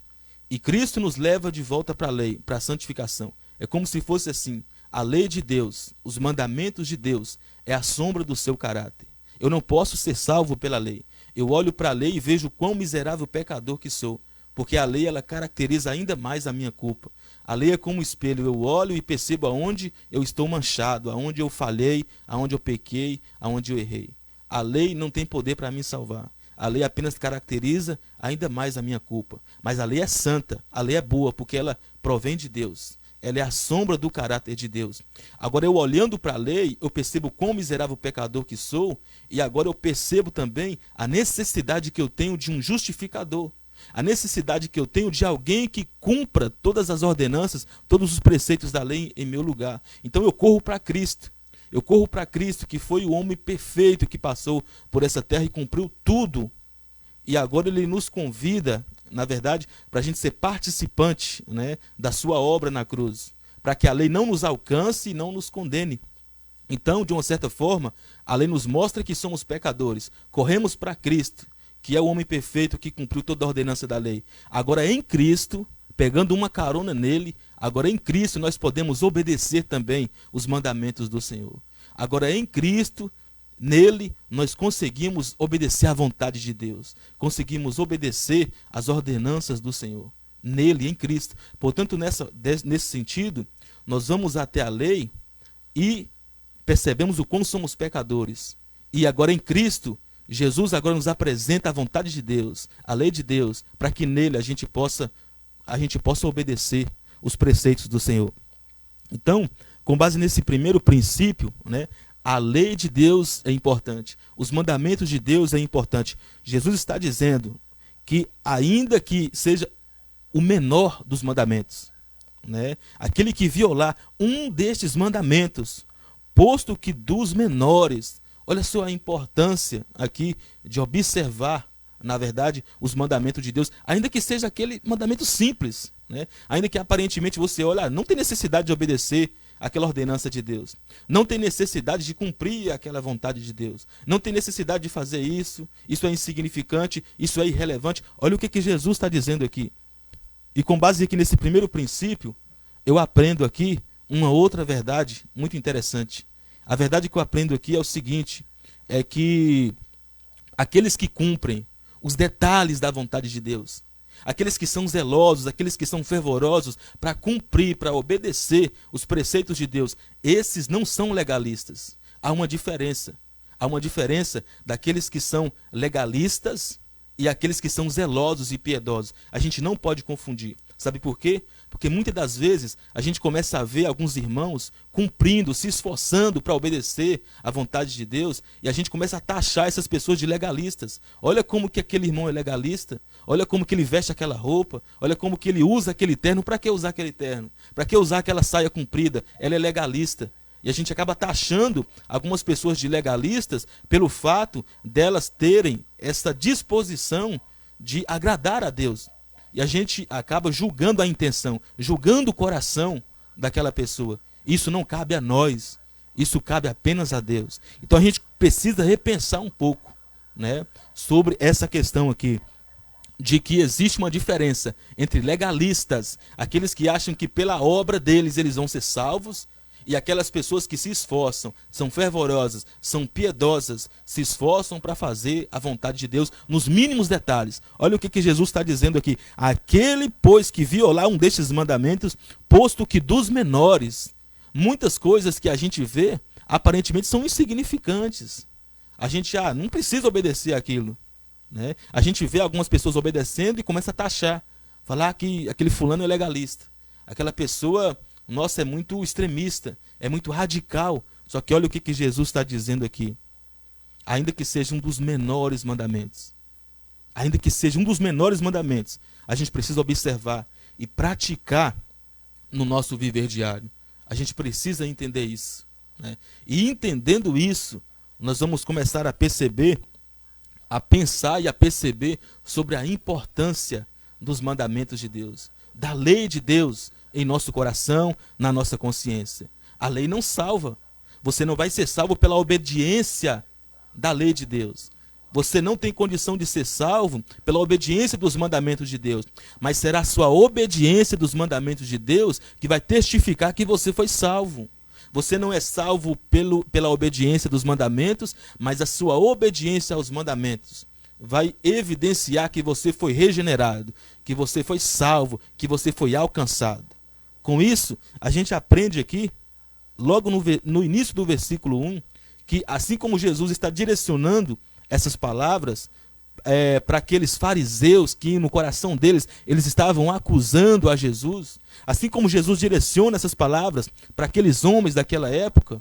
e Cristo nos leva de volta para a lei, para a santificação. É como se fosse assim, a lei de Deus, os mandamentos de Deus é a sombra do seu caráter. Eu não posso ser salvo pela lei. Eu olho para a lei e vejo quão miserável pecador que sou, porque a lei ela caracteriza ainda mais a minha culpa. A lei é como um espelho, eu olho e percebo aonde eu estou manchado, aonde eu falhei, aonde eu pequei, aonde eu errei. A lei não tem poder para me salvar. A lei apenas caracteriza ainda mais a minha culpa. Mas a lei é santa, a lei é boa, porque ela provém de Deus. Ela é a sombra do caráter de Deus. Agora, eu olhando para a lei, eu percebo quão miserável pecador que sou, e agora eu percebo também a necessidade que eu tenho de um justificador. A necessidade que eu tenho de alguém que cumpra todas as ordenanças, todos os preceitos da lei em meu lugar. Então eu corro para Cristo. Eu corro para Cristo, que foi o homem perfeito que passou por essa terra e cumpriu tudo. E agora ele nos convida, na verdade, para a gente ser participante, né, da sua obra na cruz, para que a lei não nos alcance e não nos condene. Então, de uma certa forma, a lei nos mostra que somos pecadores, corremos para Cristo, que é o homem perfeito que cumpriu toda a ordenança da lei. Agora, em Cristo, pegando uma carona nele, agora em Cristo nós podemos obedecer também os mandamentos do Senhor. Agora, em Cristo, Nele nós conseguimos obedecer à vontade de Deus, conseguimos obedecer às ordenanças do Senhor, nele, em Cristo. Portanto, nesse sentido, nós vamos até a lei e percebemos o quão somos pecadores. E agora em Cristo, Jesus agora nos apresenta a vontade de Deus, a lei de Deus, para que nele a gente possa obedecer os preceitos do Senhor. Então, com base nesse primeiro princípio, né, a lei de Deus é importante, os mandamentos de Deus é importante. Jesus está dizendo que ainda que seja o menor dos mandamentos, né, aquele que violar um destes mandamentos, posto que dos menores, olha só a importância aqui de observar, na verdade, os mandamentos de Deus, ainda que seja aquele mandamento simples, né? Ainda que aparentemente você olha, não tem necessidade de obedecer aquela ordenança de Deus, não tem necessidade de cumprir aquela vontade de Deus, não tem necessidade de fazer isso é insignificante, isso é irrelevante. Olha o que Jesus está dizendo aqui. E com base aqui nesse primeiro princípio, eu aprendo aqui uma outra verdade muito interessante. A verdade que eu aprendo aqui é o seguinte, é que aqueles que cumprem os detalhes da vontade de Deus, aqueles que são zelosos, aqueles que são fervorosos para cumprir, para obedecer os preceitos de Deus, esses não são legalistas. Há uma diferença. Há uma diferença daqueles que são legalistas e aqueles que são zelosos e piedosos. A gente não pode confundir. Sabe por quê? Porque muitas das vezes a gente começa a ver alguns irmãos cumprindo, se esforçando para obedecer à vontade de Deus, e a gente começa a taxar essas pessoas de legalistas. Olha como que aquele irmão é legalista, olha como que ele veste aquela roupa, olha como que ele usa aquele terno. Para que usar aquele terno? Para que usar aquela saia comprida? Ela é legalista. E a gente acaba taxando algumas pessoas de legalistas pelo fato delas terem essa disposição de agradar a Deus. E a gente acaba julgando a intenção, julgando o coração daquela pessoa. Isso não cabe a nós, isso cabe apenas a Deus. Então a gente precisa repensar um pouco, né, sobre essa questão aqui, de que existe uma diferença entre legalistas, aqueles que acham que pela obra deles eles vão ser salvos, e aquelas pessoas que se esforçam, são fervorosas, são piedosas, se esforçam para fazer a vontade de Deus nos mínimos detalhes. Olha o que Jesus está dizendo aqui. Aquele, pois, que violar um destes mandamentos, posto que dos menores, muitas coisas que a gente vê, aparentemente são insignificantes. A gente não precisa obedecer aquilo, né? A gente vê algumas pessoas obedecendo e começa a taxar, falar que aquele fulano é legalista, aquela pessoa... Nossa, é muito extremista, é muito radical. Só que olha o que Jesus está dizendo aqui. Ainda que seja um dos menores mandamentos, ainda que seja um dos menores mandamentos, a gente precisa observar e praticar no nosso viver diário. A gente precisa entender isso, né? E entendendo isso, nós vamos começar a perceber, a pensar e a perceber sobre a importância dos mandamentos de Deus, da lei de Deus, em nosso coração, na nossa consciência. A lei não salva. Você não vai ser salvo pela obediência da lei de Deus. Você não tem condição de ser salvo pela obediência dos mandamentos de Deus. Mas será a sua obediência dos mandamentos de Deus que vai testificar que você foi salvo. Você não é salvo pela obediência dos mandamentos, mas a sua obediência aos mandamentos vai evidenciar que você foi regenerado, que você foi salvo, que você foi alcançado. Com isso, a gente aprende aqui, logo no início do versículo 1, que assim como Jesus está direcionando essas palavras para aqueles fariseus que no coração deles, eles estavam acusando a Jesus, assim como Jesus direciona essas palavras para aqueles homens daquela época,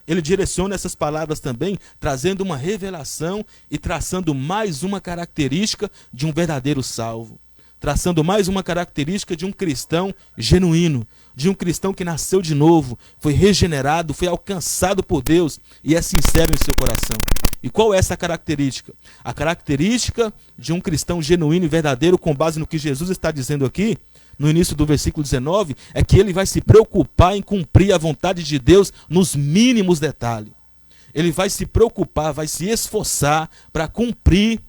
ele direciona essas palavras também, trazendo uma revelação e traçando mais uma característica de um verdadeiro salvo. Traçando mais uma característica de um cristão genuíno, de um cristão que nasceu de novo, foi regenerado, foi alcançado por Deus e é sincero em seu coração. E qual é essa característica? A característica de um cristão genuíno e verdadeiro, com base no que Jesus está dizendo aqui, no início do versículo 19, é que ele vai se preocupar em cumprir a vontade de Deus nos mínimos detalhes. Ele vai se preocupar, vai se esforçar para cumprir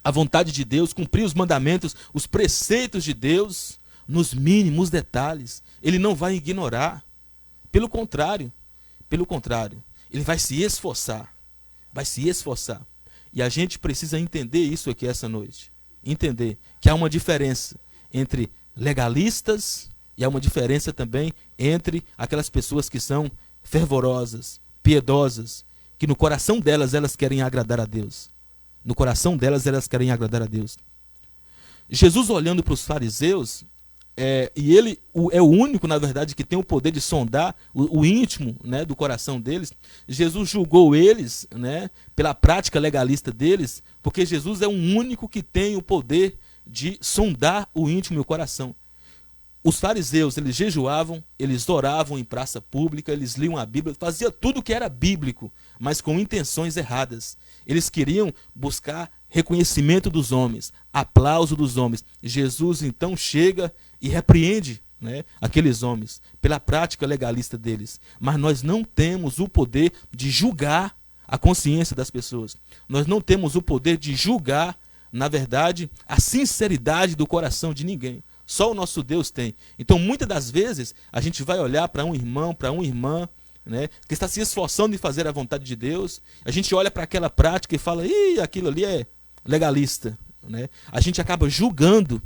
a vontade de Deus, cumprir os mandamentos, os preceitos de Deus, nos mínimos detalhes. Ele não vai ignorar. Pelo contrário, ele vai se esforçar. vai se esforçar. E a gente precisa entender isso aqui essa noite. Entender que há uma diferença entre legalistas e há uma diferença também entre aquelas pessoas que são fervorosas, piedosas, que no coração delas elas querem agradar a Deus. No coração delas elas querem agradar a Deus. Jesus olhando para os fariseus, e ele é o único, na verdade, que tem o poder de sondar o íntimo, né, do coração deles. Jesus julgou eles, né, pela prática legalista deles, porque Jesus é o único que tem o poder de sondar o íntimo e o coração. Os fariseus, eles jejuavam, eles oravam em praça pública, eles liam a Bíblia, faziam tudo que era bíblico, mas com intenções erradas. Eles queriam buscar reconhecimento dos homens, aplauso dos homens. Jesus então chega e repreende, né, aqueles homens pela prática legalista deles. Mas nós não temos o poder de julgar a consciência das pessoas. Nós não temos o poder de julgar, na verdade, a sinceridade do coração de ninguém. Só o nosso Deus tem. Então, muitas das vezes, a gente vai olhar para um irmão, para uma irmã, né, que está se esforçando em fazer a vontade de Deus. A gente olha para aquela prática e fala, ih, aquilo ali é legalista. Né? A gente acaba julgando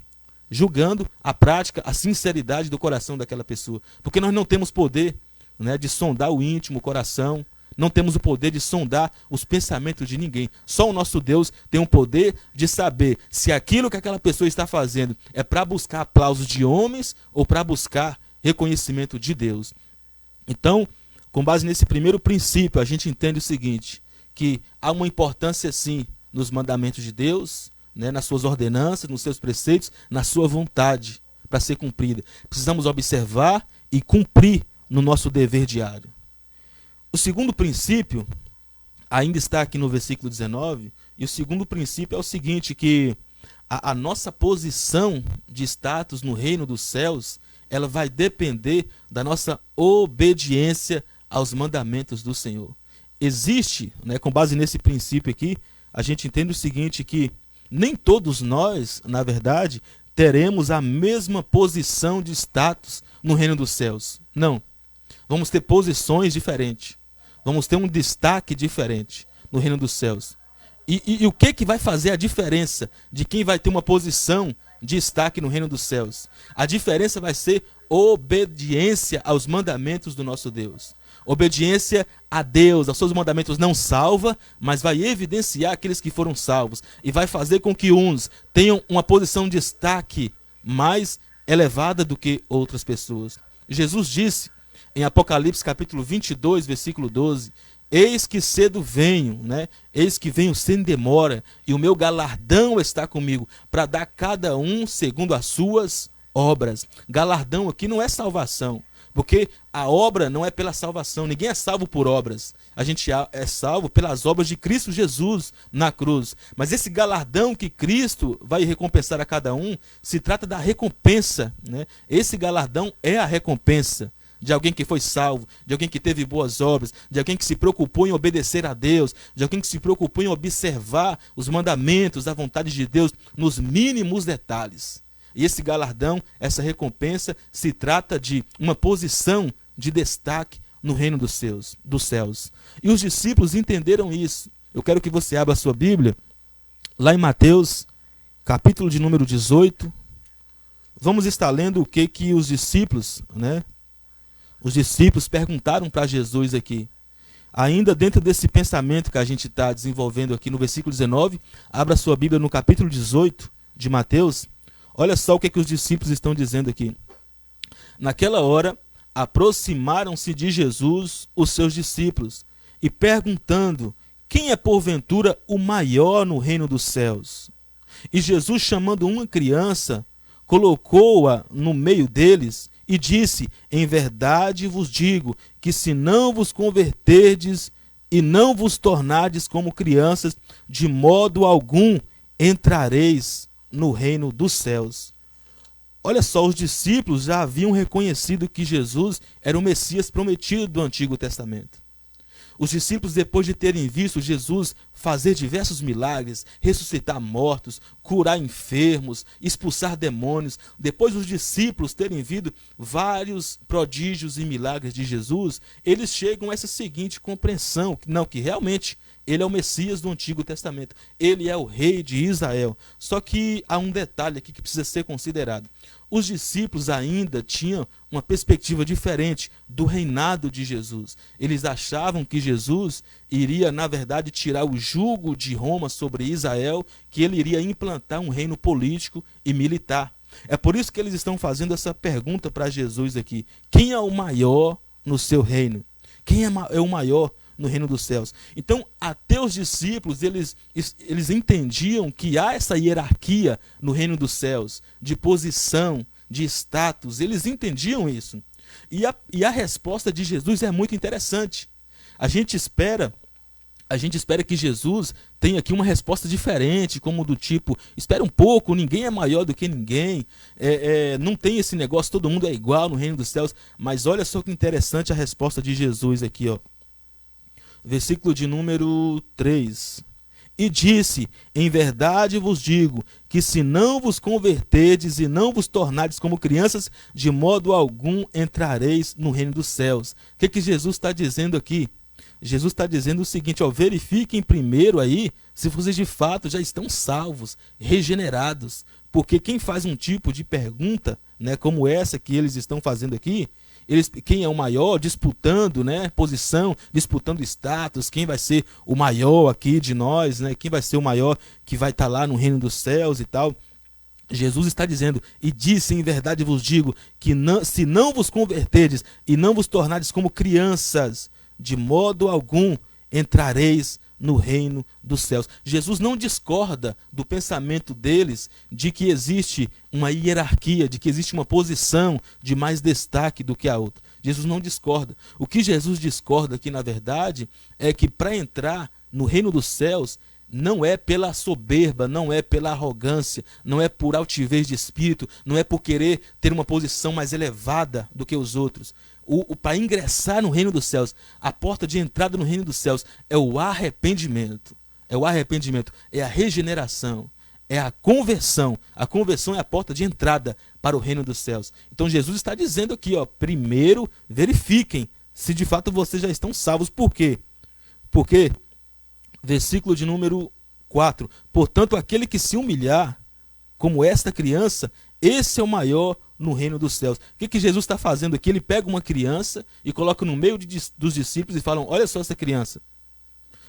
a prática, a sinceridade do coração daquela pessoa. Porque nós não temos poder, né, de sondar o íntimo, o coração. Não temos o poder de sondar os pensamentos de ninguém. Só o nosso Deus tem o poder de saber se aquilo que aquela pessoa está fazendo é para buscar aplausos de homens ou para buscar reconhecimento de Deus. Então, com base nesse primeiro princípio, a gente entende o seguinte, que há uma importância sim nos mandamentos de Deus, né, nas suas ordenanças, nos seus preceitos, na sua vontade para ser cumprida. Precisamos observar e cumprir no nosso dever diário. O segundo princípio, ainda está aqui no versículo 19, e o segundo princípio é o seguinte, que a nossa posição de status no reino dos céus, ela vai depender da nossa obediência aos mandamentos do Senhor. Existe, né, com base nesse princípio aqui, a gente entende o seguinte, que nem todos nós, na verdade, teremos a mesma posição de status no reino dos céus. Não. Vamos ter posições diferentes. Vamos ter um destaque diferente no reino dos céus. E o que vai fazer a diferença de quem vai ter uma posição de destaque no reino dos céus? A diferença vai ser obediência aos mandamentos do nosso Deus. Obediência a Deus, aos seus mandamentos não salva, mas vai evidenciar aqueles que foram salvos. E vai fazer com que uns tenham uma posição de destaque mais elevada do que outras pessoas. Jesus disse em Apocalipse capítulo 22, versículo 12, eis que cedo venho, né? Eis que venho sem demora, e o meu galardão está comigo, para dar a cada um segundo as suas obras. Galardão aqui não é salvação, porque a obra não é pela salvação, ninguém é salvo por obras. A gente é salvo pelas obras de Cristo Jesus na cruz. Mas esse galardão que Cristo vai recompensar a cada um, se trata da recompensa, né? Esse galardão é a recompensa de alguém que foi salvo, de alguém que teve boas obras, de alguém que se preocupou em obedecer a Deus, de alguém que se preocupou em observar os mandamentos, a vontade de Deus nos mínimos detalhes. E esse galardão, essa recompensa, se trata de uma posição de destaque no reino dos céus. E os discípulos entenderam isso. Eu quero que você abra a sua Bíblia, lá em Mateus, capítulo de número 18. Vamos estar lendo o que os discípulos, né? Os discípulos perguntaram para Jesus aqui. Ainda dentro desse pensamento que a gente está desenvolvendo aqui no versículo 19, abra sua Bíblia no capítulo 18 de Mateus. Olha só o que os discípulos estão dizendo aqui. Naquela hora, aproximaram-se de Jesus os seus discípulos e perguntando, quem é porventura o maior no reino dos céus? E Jesus, chamando uma criança, colocou-a no meio deles e disse, em verdade vos digo, que se não vos converterdes e não vos tornardes como crianças, de modo algum entrareis no reino dos céus. Olha só, os discípulos já haviam reconhecido que Jesus era o Messias prometido do Antigo Testamento. Os discípulos, depois de terem visto Jesus fazer diversos milagres, ressuscitar mortos, curar enfermos, expulsar demônios, depois os discípulos terem visto vários prodígios e milagres de Jesus, eles chegam a essa seguinte compreensão, que realmente ele é o Messias do Antigo Testamento, ele é o rei de Israel. Só que há um detalhe aqui que precisa ser considerado. Os discípulos ainda tinham uma perspectiva diferente do reinado de Jesus. Eles achavam que Jesus iria, na verdade, tirar o jugo de Roma sobre Israel, que ele iria implantar um reino político e militar. É por isso que eles estão fazendo essa pergunta para Jesus aqui. Quem é o maior no seu reino? Quem é o maior no reino dos céus? Então, até os discípulos, eles entendiam que há essa hierarquia no reino dos céus, de posição, de status, eles entendiam isso. E a resposta de Jesus é muito interessante. A gente espera que Jesus tenha aqui uma resposta diferente, como do tipo, espera um pouco, ninguém é maior do que ninguém, não tem esse negócio, todo mundo é igual no reino dos céus. Mas olha só que interessante a resposta de Jesus aqui, ó. Versículo de número 3. E disse, em verdade vos digo, que se não vos converterdes e não vos tornardes como crianças, de modo algum entrareis no reino dos céus. O que Jesus está dizendo aqui? Jesus está dizendo o seguinte, ó, verifiquem primeiro aí se vocês de fato já estão salvos, regenerados. Porque quem faz um tipo de pergunta, né, como essa que eles estão fazendo aqui, quem é o maior, disputando, né, posição, disputando status, quem vai ser o maior aqui de nós, né, quem vai ser o maior que vai estar lá no reino dos céus e tal. Jesus está dizendo, e disse, em verdade vos digo, que se não vos converterdes e não vos tornardes como crianças, de modo algum entrareis no reino dos céus. Jesus não discorda do pensamento deles de que existe uma hierarquia, de que existe uma posição de mais destaque do que a outra. Jesus não discorda. O que Jesus discorda aqui, na verdade, é que para entrar no reino dos céus, não é pela soberba, não é pela arrogância, não é por altivez de espírito, não é por querer ter uma posição mais elevada do que os outros. Para ingressar no reino dos céus, a porta de entrada no reino dos céus é o arrependimento. É o arrependimento, é a regeneração, é a conversão. A conversão é a porta de entrada para o reino dos céus. Então Jesus está dizendo aqui, ó, primeiro verifiquem se de fato vocês já estão salvos. Por quê? Porque, versículo de número 4, portanto aquele que se humilhar como esta criança, esse é o maior no reino dos céus. O que Jesus está fazendo aqui? Ele pega uma criança e coloca no meio dos discípulos e falam, olha só essa criança.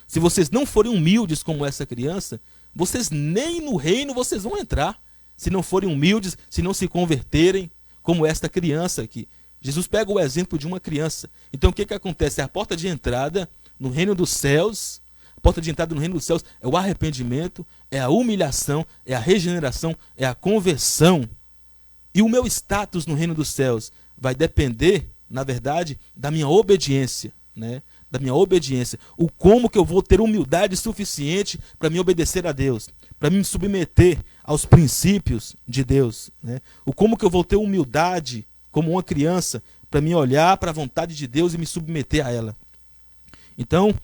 Se vocês não forem humildes como essa criança, vocês nem no reino vocês vão entrar. Se não forem humildes, se não se converterem como esta criança aqui. Jesus pega o exemplo de uma criança. Então o que acontece? A porta de entrada no reino dos céus, a porta de entrada no reino dos céus é o arrependimento, é a humilhação, é a regeneração, é a conversão. E o meu status no reino dos céus vai depender, na verdade, da minha obediência, né? Da minha obediência. O como que eu vou ter humildade suficiente para me obedecer a Deus, para me submeter aos princípios de Deus, né? O como que eu vou ter humildade como uma criança para me olhar para a vontade de Deus e me submeter a ela. Então,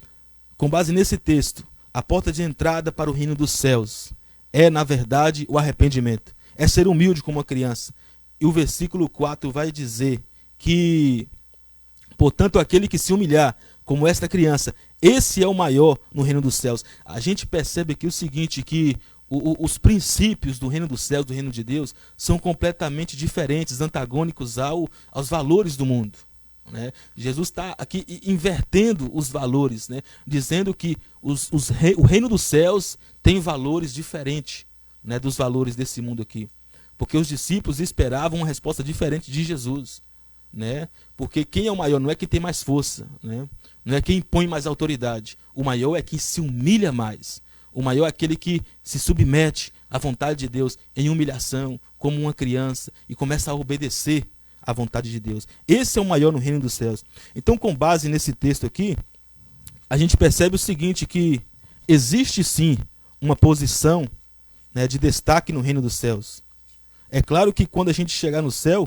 com base nesse texto, a porta de entrada para o reino dos céus é, na verdade, o arrependimento. É ser humilde como uma criança. E o versículo 4 vai dizer que, portanto, aquele que se humilhar como esta criança, esse é o maior no reino dos céus. A gente percebe aqui o seguinte, que os princípios do reino dos céus, do reino de Deus, são completamente diferentes, antagônicos aos valores do mundo, né? Jesus está aqui invertendo os valores, né? Dizendo que o reino dos céus tem valores diferentes, né, dos valores desse mundo aqui. Porque os discípulos esperavam uma resposta diferente de Jesus, né? Porque quem é o maior não é quem tem mais força, né? Não é quem impõe mais autoridade. O maior é quem se humilha mais. O maior é aquele que se submete à vontade de Deus em humilhação, como uma criança, e começa a obedecer à vontade de Deus. Esse é o maior no reino dos céus. Então, com base nesse texto aqui, a gente percebe o seguinte, que existe sim uma posição, né, de destaque no reino dos céus. É claro que quando a gente chegar no céu,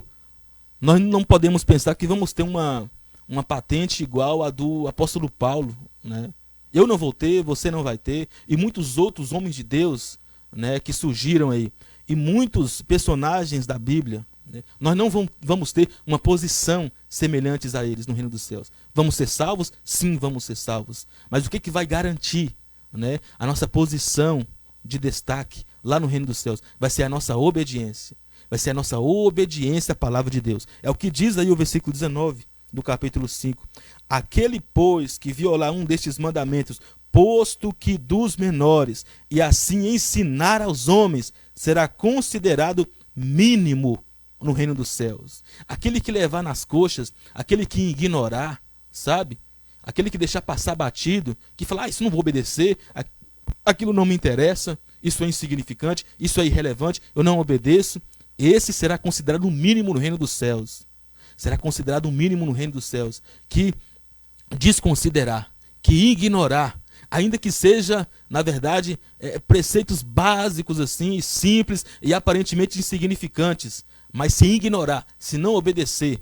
nós não podemos pensar que vamos ter uma uma patente igual à do apóstolo Paulo, né? Eu não vou ter, você não vai ter, e muitos outros homens de Deus, né, que surgiram aí, e muitos personagens da Bíblia, né? Nós não vamos ter uma posição semelhantes a eles no reino dos céus. Vamos ser salvos? Sim, vamos ser salvos. Mas o que vai garantir, né, a nossa posição de destaque lá no reino dos céus? Vai ser a nossa obediência. Vai ser a nossa obediência à palavra de Deus. É o que diz aí o versículo 19 do capítulo 5. Aquele, pois, que violar um destes mandamentos, posto que dos menores, e assim ensinar aos homens, será considerado mínimo no reino dos céus. Aquele que levar nas coxas, aquele que ignorar, sabe? Aquele que deixar passar batido, que falar, isso não vou obedecer, aquilo não me interessa, isso é insignificante, isso é irrelevante, eu não obedeço. Esse será considerado o mínimo no reino dos céus. Será considerado o mínimo no reino dos céus. Que desconsiderar, que ignorar, ainda que seja, na verdade, preceitos básicos assim, simples e aparentemente insignificantes, mas se ignorar, se não obedecer,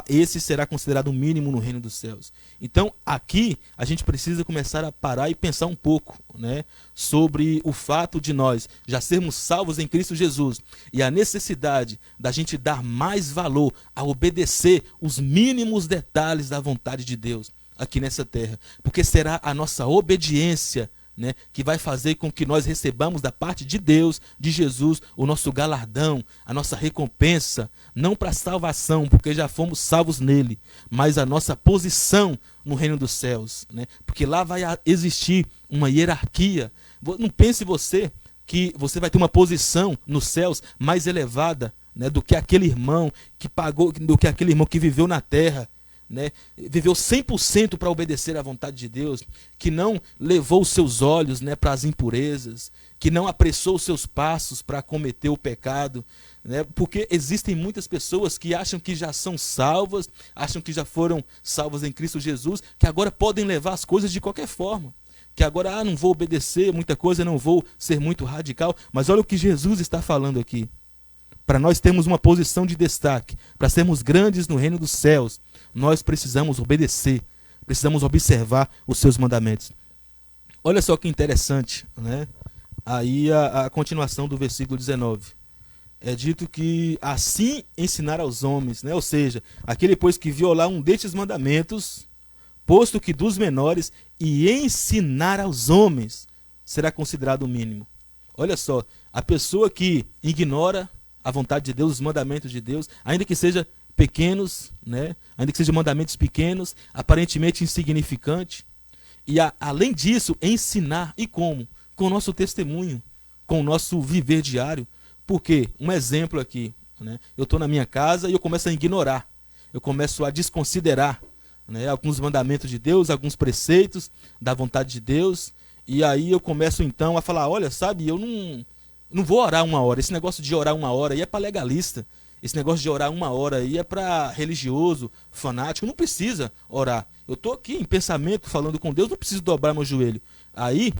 esse será considerado o mínimo no reino dos céus. Então, aqui, a gente precisa começar a parar e pensar um pouco, né, sobre o fato de nós já sermos salvos em Cristo Jesus e a necessidade da gente dar mais valor a obedecer os mínimos detalhes da vontade de Deus aqui nessa terra. Porque será a nossa obediência, né, que vai fazer com que nós recebamos da parte de Deus, de Jesus, o nosso galardão, a nossa recompensa, não para salvação, porque já fomos salvos nele, mas a nossa posição no reino dos céus, né? Porque lá vai existir uma hierarquia. Não pense você que você vai ter uma posição nos céus mais elevada, né, do que aquele irmão que pagou, do que aquele irmão que viveu na terra, né, viveu 100% para obedecer à vontade de Deus, que não levou os seus olhos, né, para as impurezas, que não apressou os seus passos para cometer o pecado, né, porque existem muitas pessoas que acham que já são salvas, acham que já foram salvas em Cristo Jesus, que agora podem levar as coisas de qualquer forma, que agora não vou obedecer muita coisa, não vou ser muito radical, mas olha o que Jesus está falando aqui. Para nós termos uma posição de destaque, para sermos grandes no reino dos céus, nós precisamos obedecer, precisamos observar os seus mandamentos. Olha só que interessante, né? Aí a continuação do versículo 19. É dito que assim ensinar aos homens, né? Ou seja, aquele pois que violar um destes mandamentos, posto que dos menores, e ensinar aos homens, será considerado o mínimo. Olha só, a pessoa que ignora a vontade de Deus, os mandamentos de Deus, ainda que sejam pequenos, né? Ainda que sejam mandamentos pequenos, aparentemente insignificantes, e além disso, ensinar, e como? Com o nosso testemunho, com o nosso viver diário. Porque, um exemplo aqui, né? Eu estou na minha casa e eu começo a ignorar, eu começo a desconsiderar, né, alguns mandamentos de Deus, alguns preceitos da vontade de Deus, e aí eu começo então a falar, olha, sabe, eu não vou orar 1 hora. Esse negócio de orar 1 hora aí é para legalista. Esse negócio de orar 1 hora aí é para religioso, fanático. Não precisa orar. Eu estou aqui em pensamento, falando com Deus, não preciso dobrar meu joelho. Aí,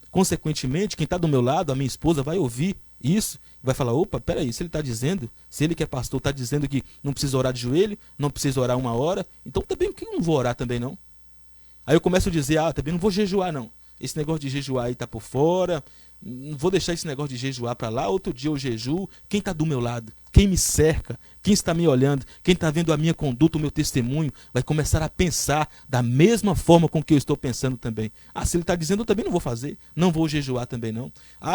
consequentemente, quem está do meu lado, a minha esposa, vai ouvir isso, vai falar, opa, peraí, se ele está dizendo, se ele que é pastor está dizendo que não precisa orar de joelho, não precisa orar 1 hora, então também por que eu não vou orar também não? Aí eu começo a dizer, também não vou jejuar não. Esse negócio de jejuar aí está por fora, não vou deixar esse negócio de jejuar para lá, outro dia eu jejuo. Quem está do meu lado, quem me cerca, quem está me olhando, quem está vendo a minha conduta, o meu testemunho, vai começar a pensar da mesma forma com que eu estou pensando também. Se ele está dizendo, eu também não vou fazer, não vou jejuar também não.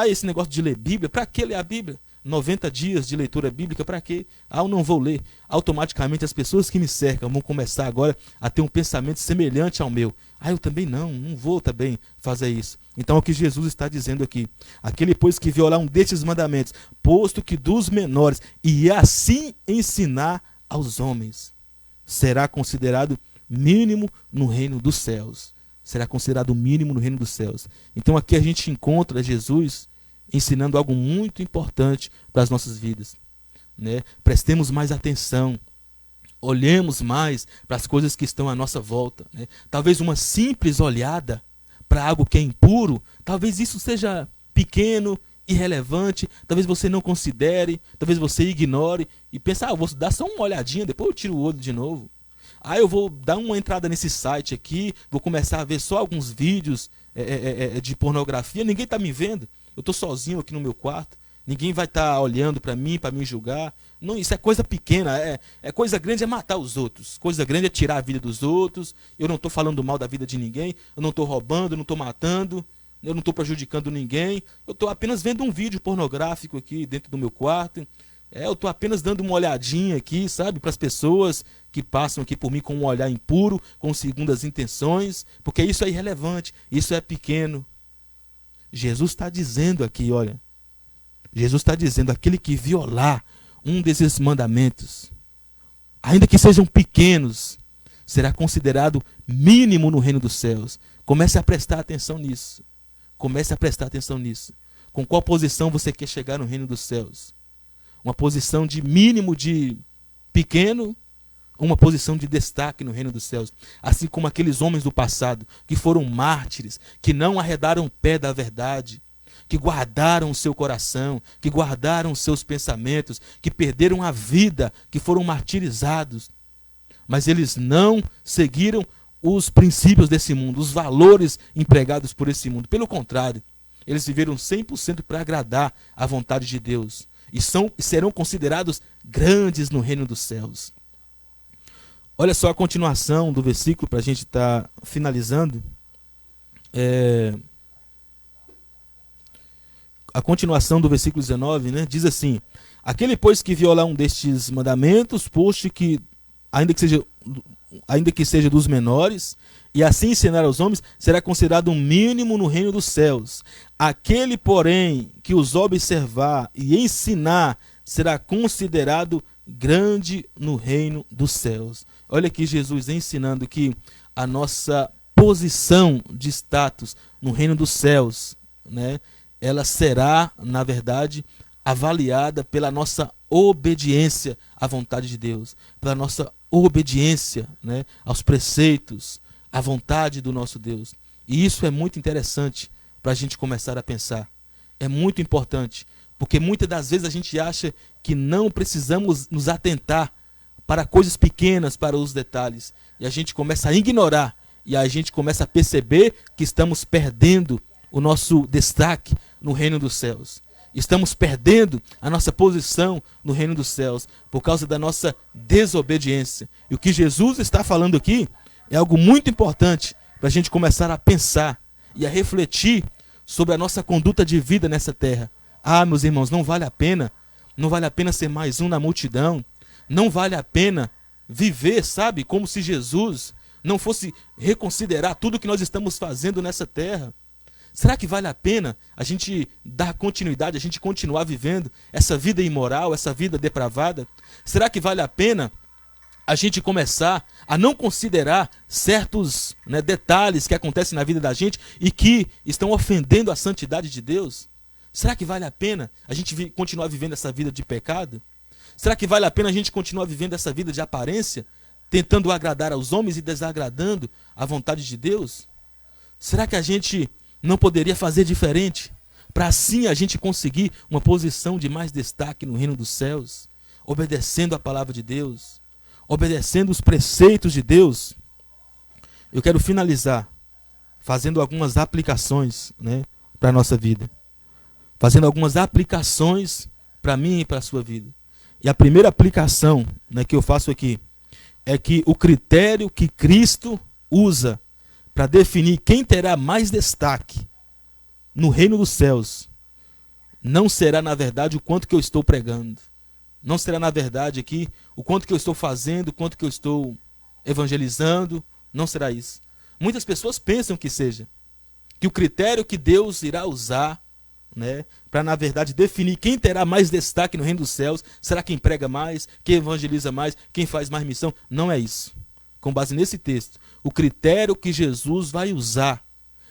Esse negócio de ler Bíblia, para que ler a Bíblia? 90 dias de leitura bíblica, para quê? Eu não vou ler. Automaticamente as pessoas que me cercam vão começar agora a ter um pensamento semelhante ao meu. Eu também não vou também fazer isso. Então é o que Jesus está dizendo aqui. Aquele, pois, que violar um destes mandamentos, posto que dos menores, e assim ensinar aos homens, será considerado mínimo no reino dos céus. Será considerado mínimo no reino dos céus. Então aqui a gente encontra Jesus ensinando algo muito importante para as nossas vidas, né? Prestemos mais atenção, olhemos mais para as coisas que estão à nossa volta, né? Talvez uma simples olhada para algo que é impuro, talvez isso seja pequeno, irrelevante, talvez você não considere, talvez você ignore e pense, vou dar só uma olhadinha, depois eu tiro o olho de novo. eu vou dar uma entrada nesse site aqui, vou começar a ver só alguns vídeos de pornografia, ninguém está me vendo, eu estou sozinho aqui no meu quarto, ninguém vai estar olhando para mim, para me julgar. Não, isso é coisa pequena, coisa grande é matar os outros, coisa grande é tirar a vida dos outros. Eu não estou falando mal da vida de ninguém, eu não estou roubando, eu não estou matando, eu não estou prejudicando ninguém, eu estou apenas vendo um vídeo pornográfico aqui dentro do meu quarto. Eu estou apenas dando uma olhadinha aqui, sabe, para as pessoas que passam aqui por mim com um olhar impuro, com segundas intenções, porque isso é irrelevante, isso é pequeno. Jesus está dizendo aqui, olha, Jesus está dizendo, aquele que violar um desses mandamentos, ainda que sejam pequenos, será considerado mínimo no reino dos céus. Comece a prestar atenção nisso. Comece a prestar atenção nisso. Com qual posição você quer chegar no reino dos céus? Uma posição de mínimo, de pequeno, uma posição de destaque no reino dos céus. Assim como aqueles homens do passado, que foram mártires, que não arredaram o pé da verdade, que guardaram o seu coração, que guardaram os seus pensamentos, que perderam a vida, que foram martirizados. Mas eles não seguiram os princípios desse mundo, os valores empregados por esse mundo. Pelo contrário, eles viveram 100% para agradar a vontade de Deus. E serão considerados grandes no reino dos céus. Olha só a continuação do versículo para a gente estar finalizando. A continuação do versículo 19, né, diz assim: aquele, pois, que violar um destes mandamentos, posto que, ainda que seja dos menores, e assim ensinar aos homens, será considerado um mínimo no reino dos céus. Aquele, porém, que os observar e ensinar, será considerado grande no reino dos céus. Olha aqui Jesus ensinando que a nossa posição de status no reino dos céus, né, ela será, na verdade, avaliada pela nossa obediência à vontade de Deus, pela nossa obediência, né, aos preceitos, à vontade do nosso Deus. E isso é muito interessante para a gente começar a pensar. É muito importante, porque muitas das vezes a gente acha que não precisamos nos atentar para coisas pequenas, para os detalhes. E a gente começa a ignorar, e a gente começa a perceber que estamos perdendo o nosso destaque no reino dos céus. Estamos perdendo a nossa posição no reino dos céus por causa da nossa desobediência. E o que Jesus está falando aqui é algo muito importante para a gente começar a pensar e a refletir sobre a nossa conduta de vida nessa terra. Meus irmãos, não vale a pena ser mais um na multidão, não vale a pena viver, sabe, como se Jesus não fosse reconsiderar tudo que nós estamos fazendo nessa terra. Será que vale a pena a gente dar continuidade, a gente continuar vivendo essa vida imoral, essa vida depravada? Será que vale a pena a gente começar a não considerar certos, né, detalhes que acontecem na vida da gente e que estão ofendendo a santidade de Deus? Será que vale a pena a gente continuar vivendo essa vida de pecado? Será que vale a pena a gente continuar vivendo essa vida de aparência, tentando agradar aos homens e desagradando a vontade de Deus? Será que a gente não poderia fazer diferente, para assim a gente conseguir uma posição de mais destaque no reino dos céus, obedecendo a palavra de Deus, obedecendo os preceitos de Deus? Eu quero finalizar fazendo algumas aplicações, né, para a nossa vida, fazendo algumas aplicações para mim e para a sua vida. E a primeira aplicação, né, que eu faço aqui é que o critério que Cristo usa para definir quem terá mais destaque no reino dos céus não será, na verdade, o quanto que eu estou pregando. Não será, na verdade, aqui o quanto que eu estou fazendo, o quanto que eu estou evangelizando. Não será isso. Muitas pessoas pensam que seja. Que o critério que Deus irá usar, né, para, na verdade, definir quem terá mais destaque no reino dos céus, será quem prega mais, quem evangeliza mais, quem faz mais missão. Não é isso. Com base nesse texto, o critério que Jesus vai usar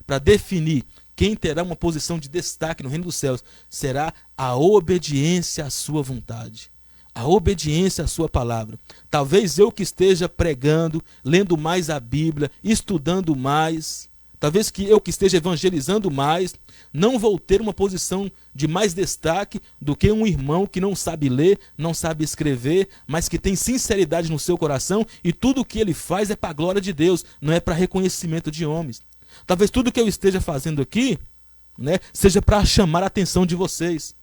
para definir quem terá uma posição de destaque no reino dos céus será a obediência à sua vontade, a obediência à sua palavra. Talvez eu que esteja pregando, lendo mais a Bíblia, estudando mais, talvez que eu que esteja evangelizando mais, não vou ter uma posição de mais destaque do que um irmão que não sabe ler, não sabe escrever, mas que tem sinceridade no seu coração e tudo o que ele faz é para a glória de Deus, não é para reconhecimento de homens. Talvez tudo que eu esteja fazendo aqui, né, seja para chamar a atenção de vocês,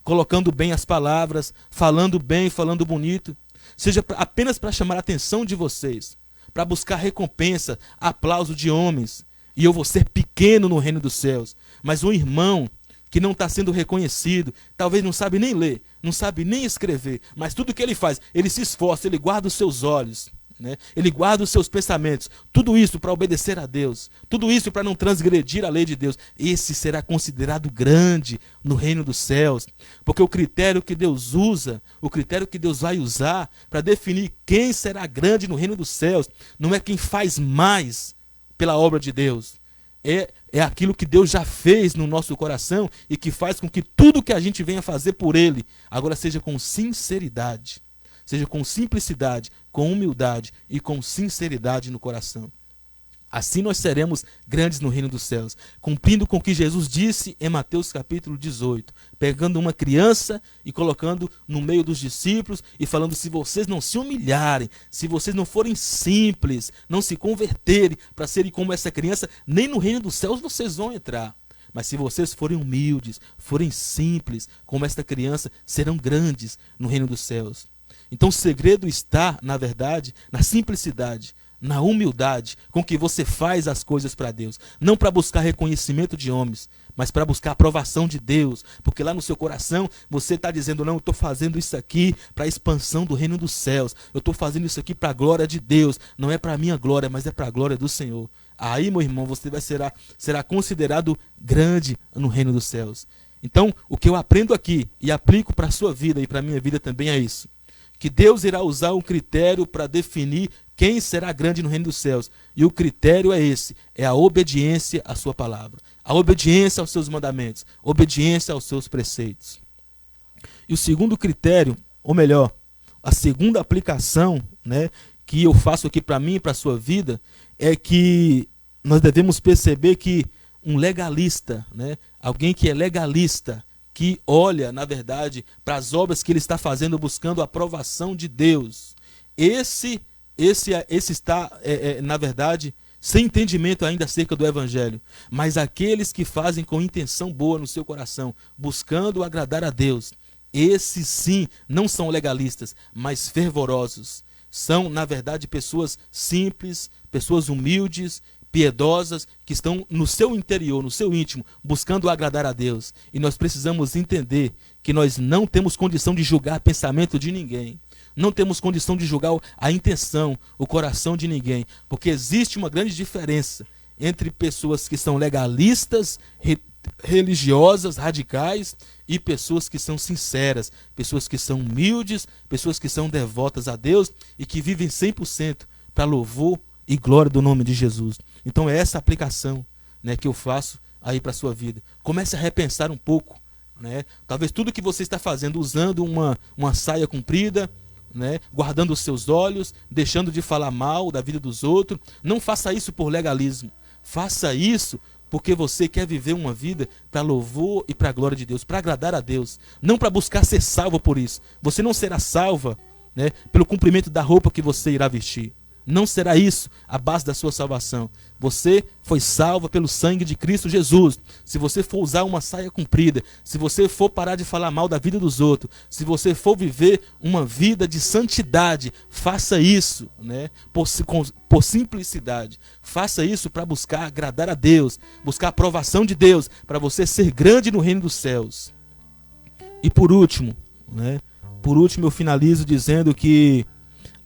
colocando bem as palavras, falando bem, falando bonito, seja apenas para chamar a atenção de vocês, para buscar recompensa, aplauso de homens, e eu vou ser pequeno no reino dos céus. Mas um irmão que não está sendo reconhecido, talvez não sabe nem ler, não sabe nem escrever, mas tudo que ele faz, ele se esforça, ele guarda os seus olhos, né? Ele guarda os seus pensamentos, tudo isso para obedecer a Deus, tudo isso para não transgredir a lei de Deus. Esse será considerado grande no reino dos céus, porque o critério que Deus usa, o critério que Deus vai usar para definir quem será grande no reino dos céus, não é quem faz mais pela obra de Deus, é aquilo que Deus já fez no nosso coração e que faz com que tudo que a gente venha fazer por Ele agora seja com sinceridade, seja com simplicidade, com humildade e com sinceridade no coração. Assim nós seremos grandes no reino dos céus, cumprindo com o que Jesus disse em Mateus capítulo 18, pegando uma criança e colocando no meio dos discípulos e falando: se vocês não se humilharem, se vocês não forem simples, não se converterem para serem como essa criança, nem no reino dos céus vocês vão entrar. Mas se vocês forem humildes, forem simples como esta criança, serão grandes no reino dos céus. Então o segredo está, na verdade, na simplicidade, na humildade com que você faz as coisas para Deus. Não para buscar reconhecimento de homens, mas para buscar a aprovação de Deus. Porque lá no seu coração você está dizendo: não, eu estou fazendo isso aqui para a expansão do reino dos céus. Eu estou fazendo isso aqui para a glória de Deus. Não é para a minha glória, mas é para a glória do Senhor. Aí, meu irmão, você será considerado grande no reino dos céus. Então, o que eu aprendo aqui e aplico para a sua vida e para a minha vida também é isso: que Deus irá usar um critério para definir quem será grande no reino dos céus. E o critério é esse: é a obediência à sua palavra, a obediência aos seus mandamentos, obediência aos seus preceitos. E o segundo critério, ou melhor, a segunda aplicação, né, que eu faço aqui para mim e para a sua vida, é que nós devemos perceber que um legalista, né, alguém que é legalista, que olha, na verdade, para as obras que ele está fazendo buscando a aprovação de Deus, esse está, na verdade, sem entendimento ainda acerca do Evangelho. Mas aqueles que fazem com intenção boa no seu coração, buscando agradar a Deus, esses sim não são legalistas, mas fervorosos. São, na verdade, pessoas simples, pessoas humildes, piedosas, que estão no seu interior, no seu íntimo, buscando agradar a Deus. E nós precisamos entender que nós não temos condição de julgar pensamento de ninguém. Não temos condição de julgar a intenção, o coração de ninguém. Porque existe uma grande diferença entre pessoas que são legalistas, religiosas, radicais, e pessoas que são sinceras, pessoas que são humildes, pessoas que são devotas a Deus e que vivem 100% para louvor e glória do nome de Jesus. Então é essa aplicação, né, que eu faço aí para a sua vida. Comece a repensar um pouco, né? Talvez tudo que você está fazendo usando uma saia comprida, né, guardando os seus olhos, deixando de falar mal da vida dos outros, não faça isso por legalismo. Faça isso porque você quer viver uma vida para louvor e para a glória de Deus, para agradar a Deus, não para buscar ser salvo por isso. Você não será salva, né, pelo cumprimento da roupa que você irá vestir. Não será isso a base da sua salvação. Você foi salva pelo sangue de Cristo Jesus. Se você for usar uma saia comprida, se você for parar de falar mal da vida dos outros, se você for viver uma vida de santidade, faça isso, né, por simplicidade. Faça isso para buscar agradar a Deus, buscar a aprovação de Deus, para você ser grande no reino dos céus. E por último, né, eu finalizo dizendo que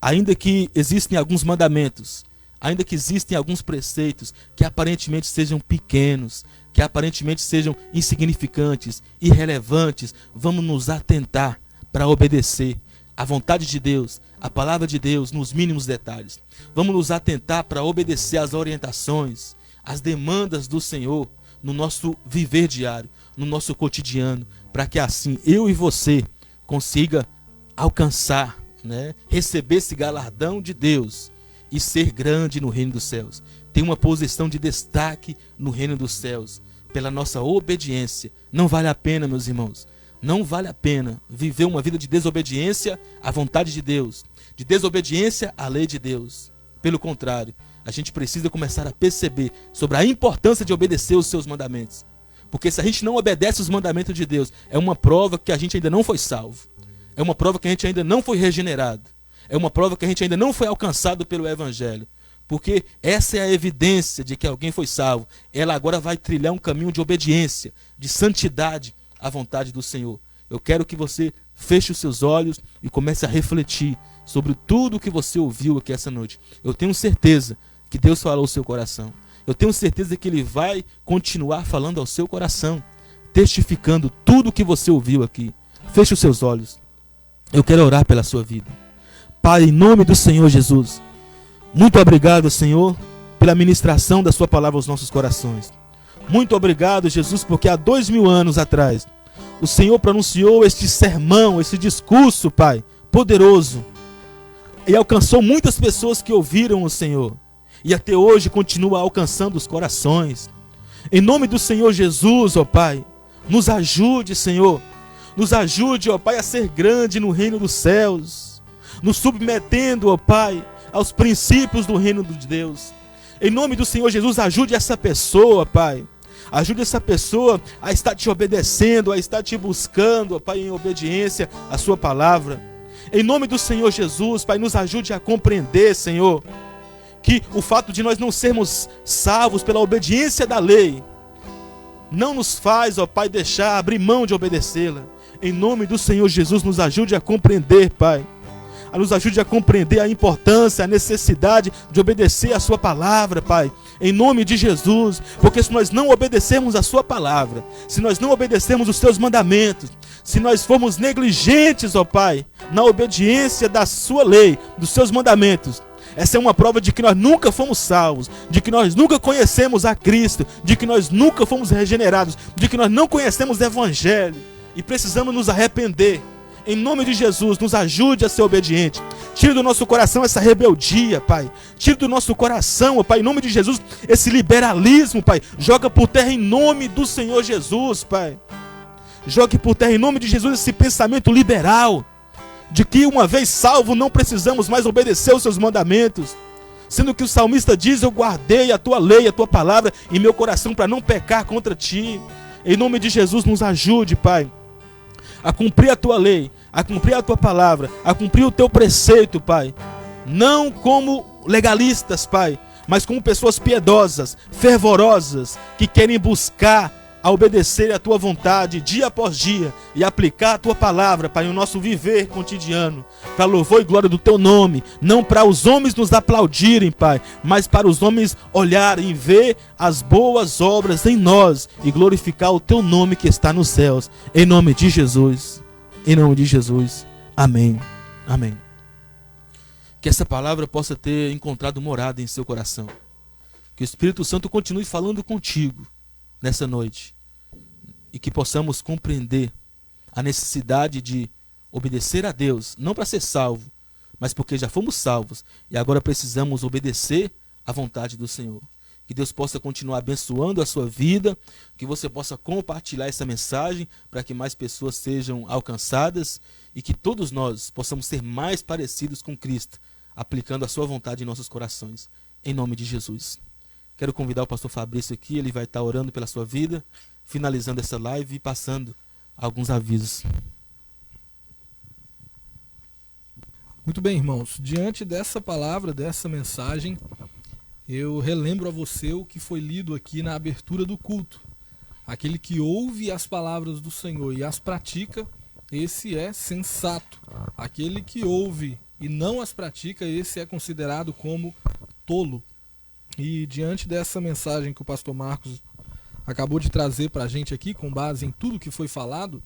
ainda que existem alguns mandamentos, ainda que existem alguns preceitos que aparentemente sejam pequenos, que aparentemente sejam insignificantes, irrelevantes, vamos nos atentar para obedecer à vontade de Deus, à palavra de Deus nos mínimos detalhes. Vamos nos atentar para obedecer às orientações, às demandas do Senhor no nosso viver diário, no nosso cotidiano, para que assim eu e você consiga alcançar, né, receber esse galardão de Deus e ser grande no reino dos céus. tem uma posição de destaque no reino dos céus, pela nossa obediência. Não vale a pena, meus irmãos, não vale a pena viver uma vida de desobediência à vontade de Deus, de desobediência à lei de Deus. Pelo contrário, a gente precisa começar a perceber sobre a importância de obedecer os seus mandamentos. Porque se a gente não obedece os mandamentos de Deus, é uma prova que a gente ainda não foi salvo. É uma prova que a gente ainda não foi regenerado. É uma prova que a gente ainda não foi alcançado pelo Evangelho. Porque essa é a evidência de que alguém foi salvo. Ela agora vai trilhar um caminho de obediência, de santidade à vontade do Senhor. Eu quero que você feche os seus olhos e comece a refletir sobre tudo o que você ouviu aqui essa noite. Eu tenho certeza que Deus falou ao seu coração. Eu tenho certeza que Ele vai continuar falando ao seu coração, testificando tudo o que você ouviu aqui. Feche os seus olhos. Eu quero orar pela sua vida. Pai, em nome do Senhor Jesus, muito obrigado, Senhor, pela ministração da sua palavra aos nossos corações. Muito obrigado, Jesus, porque há 2000 anos atrás, o Senhor pronunciou este sermão, esse discurso, Pai, poderoso, e alcançou muitas pessoas que ouviram o Senhor, e até hoje continua alcançando os corações. Em nome do Senhor Jesus, ó Pai, nos ajude, Senhor, nos ajude, ó Pai, a ser grande no reino dos céus, nos submetendo, ó Pai, aos princípios do reino de Deus. Em nome do Senhor Jesus, ajude essa pessoa, Pai. Ajude essa pessoa a estar te obedecendo, a estar te buscando, ó Pai, em obediência à sua palavra. Em nome do Senhor Jesus, Pai, nos ajude a compreender, Senhor, que o fato de nós não sermos salvos pela obediência da lei não nos faz, ó Pai, abrir mão de obedecê-la. Em nome do Senhor Jesus, nos ajude a compreender, Pai. Nos ajude a compreender a importância, a necessidade de obedecer a sua palavra, Pai. Em nome de Jesus. Porque se nós não obedecermos a sua palavra, se nós não obedecermos os seus mandamentos, se nós formos negligentes, ó Pai, na obediência da sua lei, dos seus mandamentos, essa é uma prova de que nós nunca fomos salvos, de que nós nunca conhecemos a Cristo, de que nós nunca fomos regenerados, de que nós não conhecemos o Evangelho e precisamos nos arrepender. Em nome de Jesus, nos ajude a ser obediente. Tire do nosso coração essa rebeldia, Pai. Tire do nosso coração, ó Pai, em nome de Jesus, esse liberalismo, Pai. Joga por terra em nome do Senhor Jesus, Pai. Jogue por terra em nome de Jesus esse pensamento liberal, de que uma vez salvo não precisamos mais obedecer os seus mandamentos. Sendo que o salmista diz: eu guardei a tua lei, a tua palavra em meu coração para não pecar contra ti. Em nome de Jesus, nos ajude, Pai, a cumprir a tua lei, a cumprir a tua palavra, a cumprir o teu preceito, Pai. Não como legalistas, Pai, mas como pessoas piedosas, fervorosas, que querem buscar a obedecer a tua vontade dia após dia e aplicar a tua palavra, Pai, no nosso viver cotidiano, para louvor e glória do teu nome, não para os homens nos aplaudirem, Pai, mas para os homens olharem e ver as boas obras em nós e glorificar o teu nome que está nos céus. Em nome de Jesus, em nome de Jesus, amém, amém. Que essa palavra possa ter encontrado morada em seu coração, que o Espírito Santo continue falando contigo nessa noite, e que possamos compreender a necessidade de obedecer a Deus, não para ser salvo, mas porque já fomos salvos e agora precisamos obedecer à vontade do Senhor. Que Deus possa continuar abençoando a sua vida, que você possa compartilhar essa mensagem para que mais pessoas sejam alcançadas e que todos nós possamos ser mais parecidos com Cristo, aplicando a sua vontade em nossos corações, em nome de Jesus. Quero convidar o pastor Fabrício aqui, ele vai estar orando pela sua vida, finalizando essa live e passando alguns avisos. Muito bem, irmãos. Diante dessa palavra, dessa mensagem, eu relembro a você o que foi lido aqui na abertura do culto. Aquele que ouve as palavras do Senhor e as pratica, esse é sensato. Aquele que ouve e não as pratica, esse é considerado como tolo. E diante dessa mensagem que o pastor Marcos acabou de trazer para a gente aqui, com base em tudo que foi falado,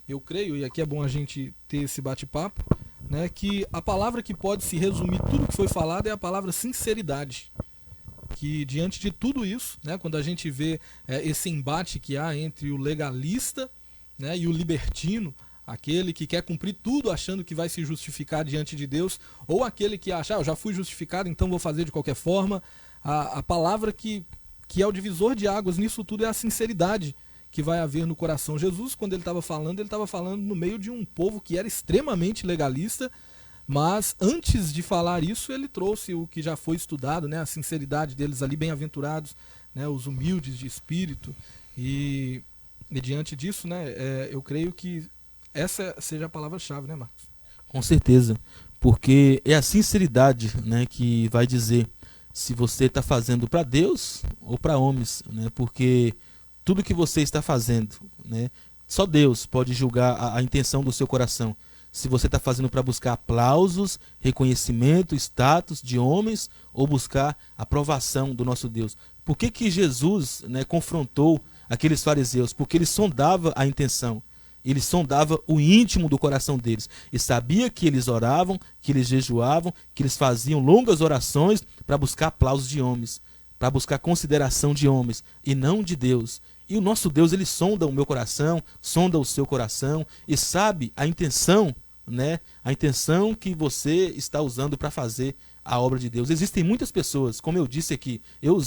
eu creio, e aqui é bom a gente ter esse bate-papo, né, que a palavra que pode se resumir tudo que foi falado é a palavra sinceridade. Que diante de tudo isso, né, quando a gente vê esse embate que há entre o legalista, né, e o libertino, aquele que quer cumprir tudo achando que vai se justificar diante de Deus, ou aquele que acha: eu já fui justificado, então vou fazer de qualquer forma. a palavra que é o divisor de águas nisso tudo é a sinceridade que vai haver no coração. Jesus, quando ele estava falando no meio de um povo que era extremamente legalista, mas antes de falar isso, ele trouxe o que já foi estudado, né, a sinceridade deles ali, bem-aventurados, né, os humildes de espírito, e diante disso, né, eu creio que essa seja a palavra-chave, né, Marcos? Com certeza, porque é a sinceridade, né, que vai dizer se você está fazendo para Deus ou para homens, né, porque tudo que você está fazendo, né, só Deus pode julgar a intenção do seu coração. Se você está fazendo para buscar aplausos, reconhecimento, status de homens ou buscar aprovação do nosso Deus. Por que Jesus, né, confrontou aqueles fariseus? Porque ele sondava a intenção. Ele sondava o íntimo do coração deles. E sabia que eles oravam, que eles jejuavam, que eles faziam longas orações para buscar aplausos de homens, para buscar consideração de homens e não de Deus. E o nosso Deus, ele sonda o meu coração, sonda o seu coração e sabe a intenção, né? A intenção que você está usando para fazer a obra de Deus. Existem muitas pessoas, como eu disse aqui, eu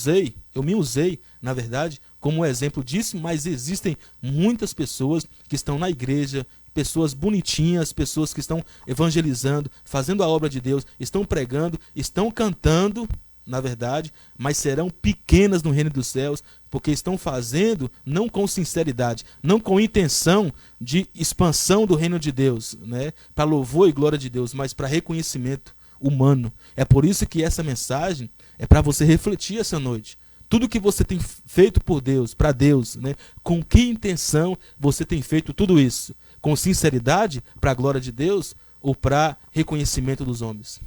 me usei, na verdade, como exemplo disso, mas existem muitas pessoas que estão na igreja, pessoas bonitinhas, pessoas que estão evangelizando, fazendo a obra de Deus, estão pregando, estão cantando, na verdade, mas serão pequenas no reino dos céus, porque estão fazendo não com sinceridade, não com intenção de expansão do reino de Deus, né, para louvor e glória de Deus, mas para reconhecimento humano. É por isso que essa mensagem é para você refletir essa noite. Tudo que você tem feito por Deus, para Deus, né, com que intenção você tem feito tudo isso? Com sinceridade, para a glória de Deus ou para reconhecimento dos homens?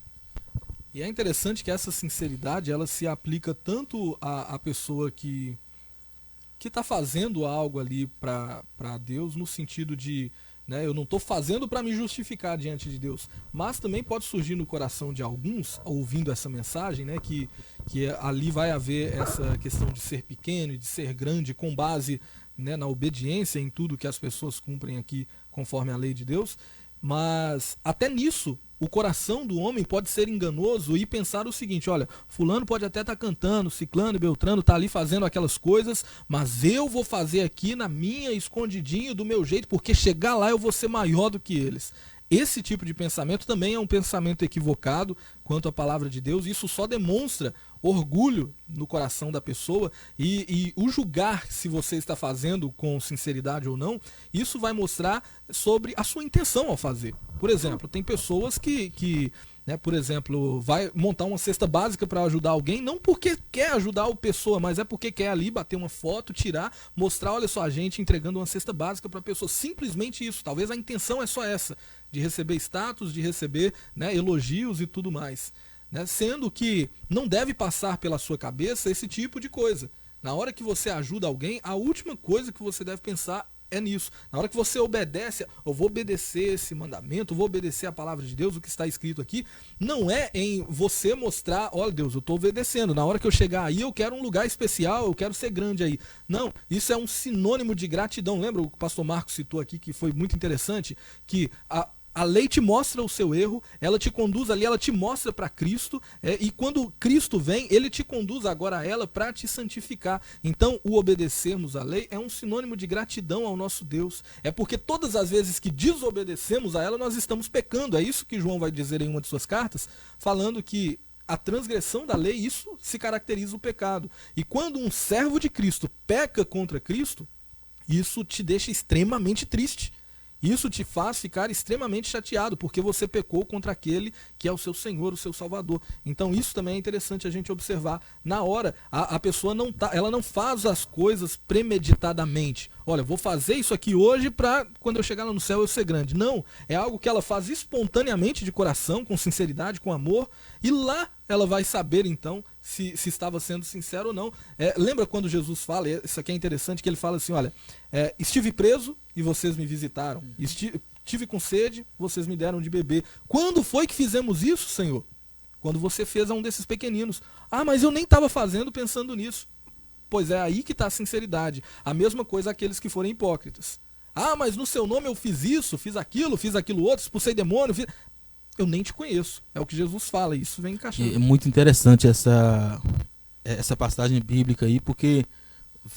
E é interessante que essa sinceridade, ela se aplica tanto à pessoa que está fazendo algo ali para Deus, no sentido de, né, eu não estou fazendo para me justificar diante de Deus, mas também pode surgir no coração de alguns, ouvindo essa mensagem, né, que ali vai haver essa questão de ser pequeno e de ser grande com base, né, na obediência em tudo que as pessoas cumprem aqui conforme a lei de Deus, mas até nisso o coração do homem pode ser enganoso e pensar o seguinte: olha, fulano pode até estar cantando, ciclano e beltrano está ali fazendo aquelas coisas, mas eu vou fazer aqui na minha, escondidinho, do meu jeito, porque chegar lá eu vou ser maior do que eles. Esse tipo de pensamento também é um pensamento equivocado quanto à palavra de Deus. Isso só demonstra orgulho no coração da pessoa e o julgar se você está fazendo com sinceridade ou não, isso vai mostrar sobre a sua intenção ao fazer. Por exemplo, tem pessoas que né, por exemplo, vai montar uma cesta básica para ajudar alguém, não porque quer ajudar a pessoa, mas é porque quer ali bater uma foto, tirar, mostrar, olha só, a gente entregando uma cesta básica para a pessoa. Simplesmente isso. Talvez a intenção é só essa, de receber status, de receber, né, elogios e tudo mais. Né? Sendo que não deve passar pela sua cabeça esse tipo de coisa. Na hora que você ajuda alguém, a última coisa que você deve pensar é nisso. Na hora que você obedece, eu vou obedecer esse mandamento, eu vou obedecer a palavra de Deus, o que está escrito aqui, não é em você mostrar, olha Deus, eu estou obedecendo, na hora que eu chegar aí eu quero um lugar especial, eu quero ser grande aí. Não, isso é um sinônimo de gratidão. Lembra o que o pastor Marcos citou aqui, que foi muito interessante, que a lei te mostra o seu erro, ela te conduz ali, ela te mostra para Cristo, e quando Cristo vem, ele te conduz agora a ela para te santificar. Então, o obedecermos à lei é um sinônimo de gratidão ao nosso Deus. É porque todas as vezes que desobedecemos a ela, nós estamos pecando. É isso que João vai dizer em uma de suas cartas, falando que a transgressão da lei, isso se caracteriza o pecado. E quando um servo de Cristo peca contra Cristo, isso te deixa extremamente triste. Isso te faz ficar extremamente chateado, porque você pecou contra aquele que é o seu Senhor, o seu Salvador. Então isso também é interessante a gente observar. Na hora, a pessoa ela não faz as coisas premeditadamente. Olha, vou fazer isso aqui hoje para quando eu chegar lá no céu eu ser grande. Não, é algo que ela faz espontaneamente, de coração, com sinceridade, com amor, e lá ela vai saber então se estava sendo sincero ou não. Lembra quando Jesus fala, isso aqui é interessante, que ele fala assim, olha, estive preso e vocês me visitaram, estive com sede, vocês me deram de beber. Quando foi que fizemos isso, Senhor? Quando você fez a um desses pequeninos. Ah, mas eu nem estava fazendo pensando nisso. Pois é aí que está a sinceridade. A mesma coisa aqueles que forem hipócritas. Ah, mas no seu nome eu fiz isso, fiz aquilo outro, expulsei demônio, eu nem te conheço. É o que Jesus fala, e isso vem encaixando. É muito interessante essa essa passagem bíblica aí, porque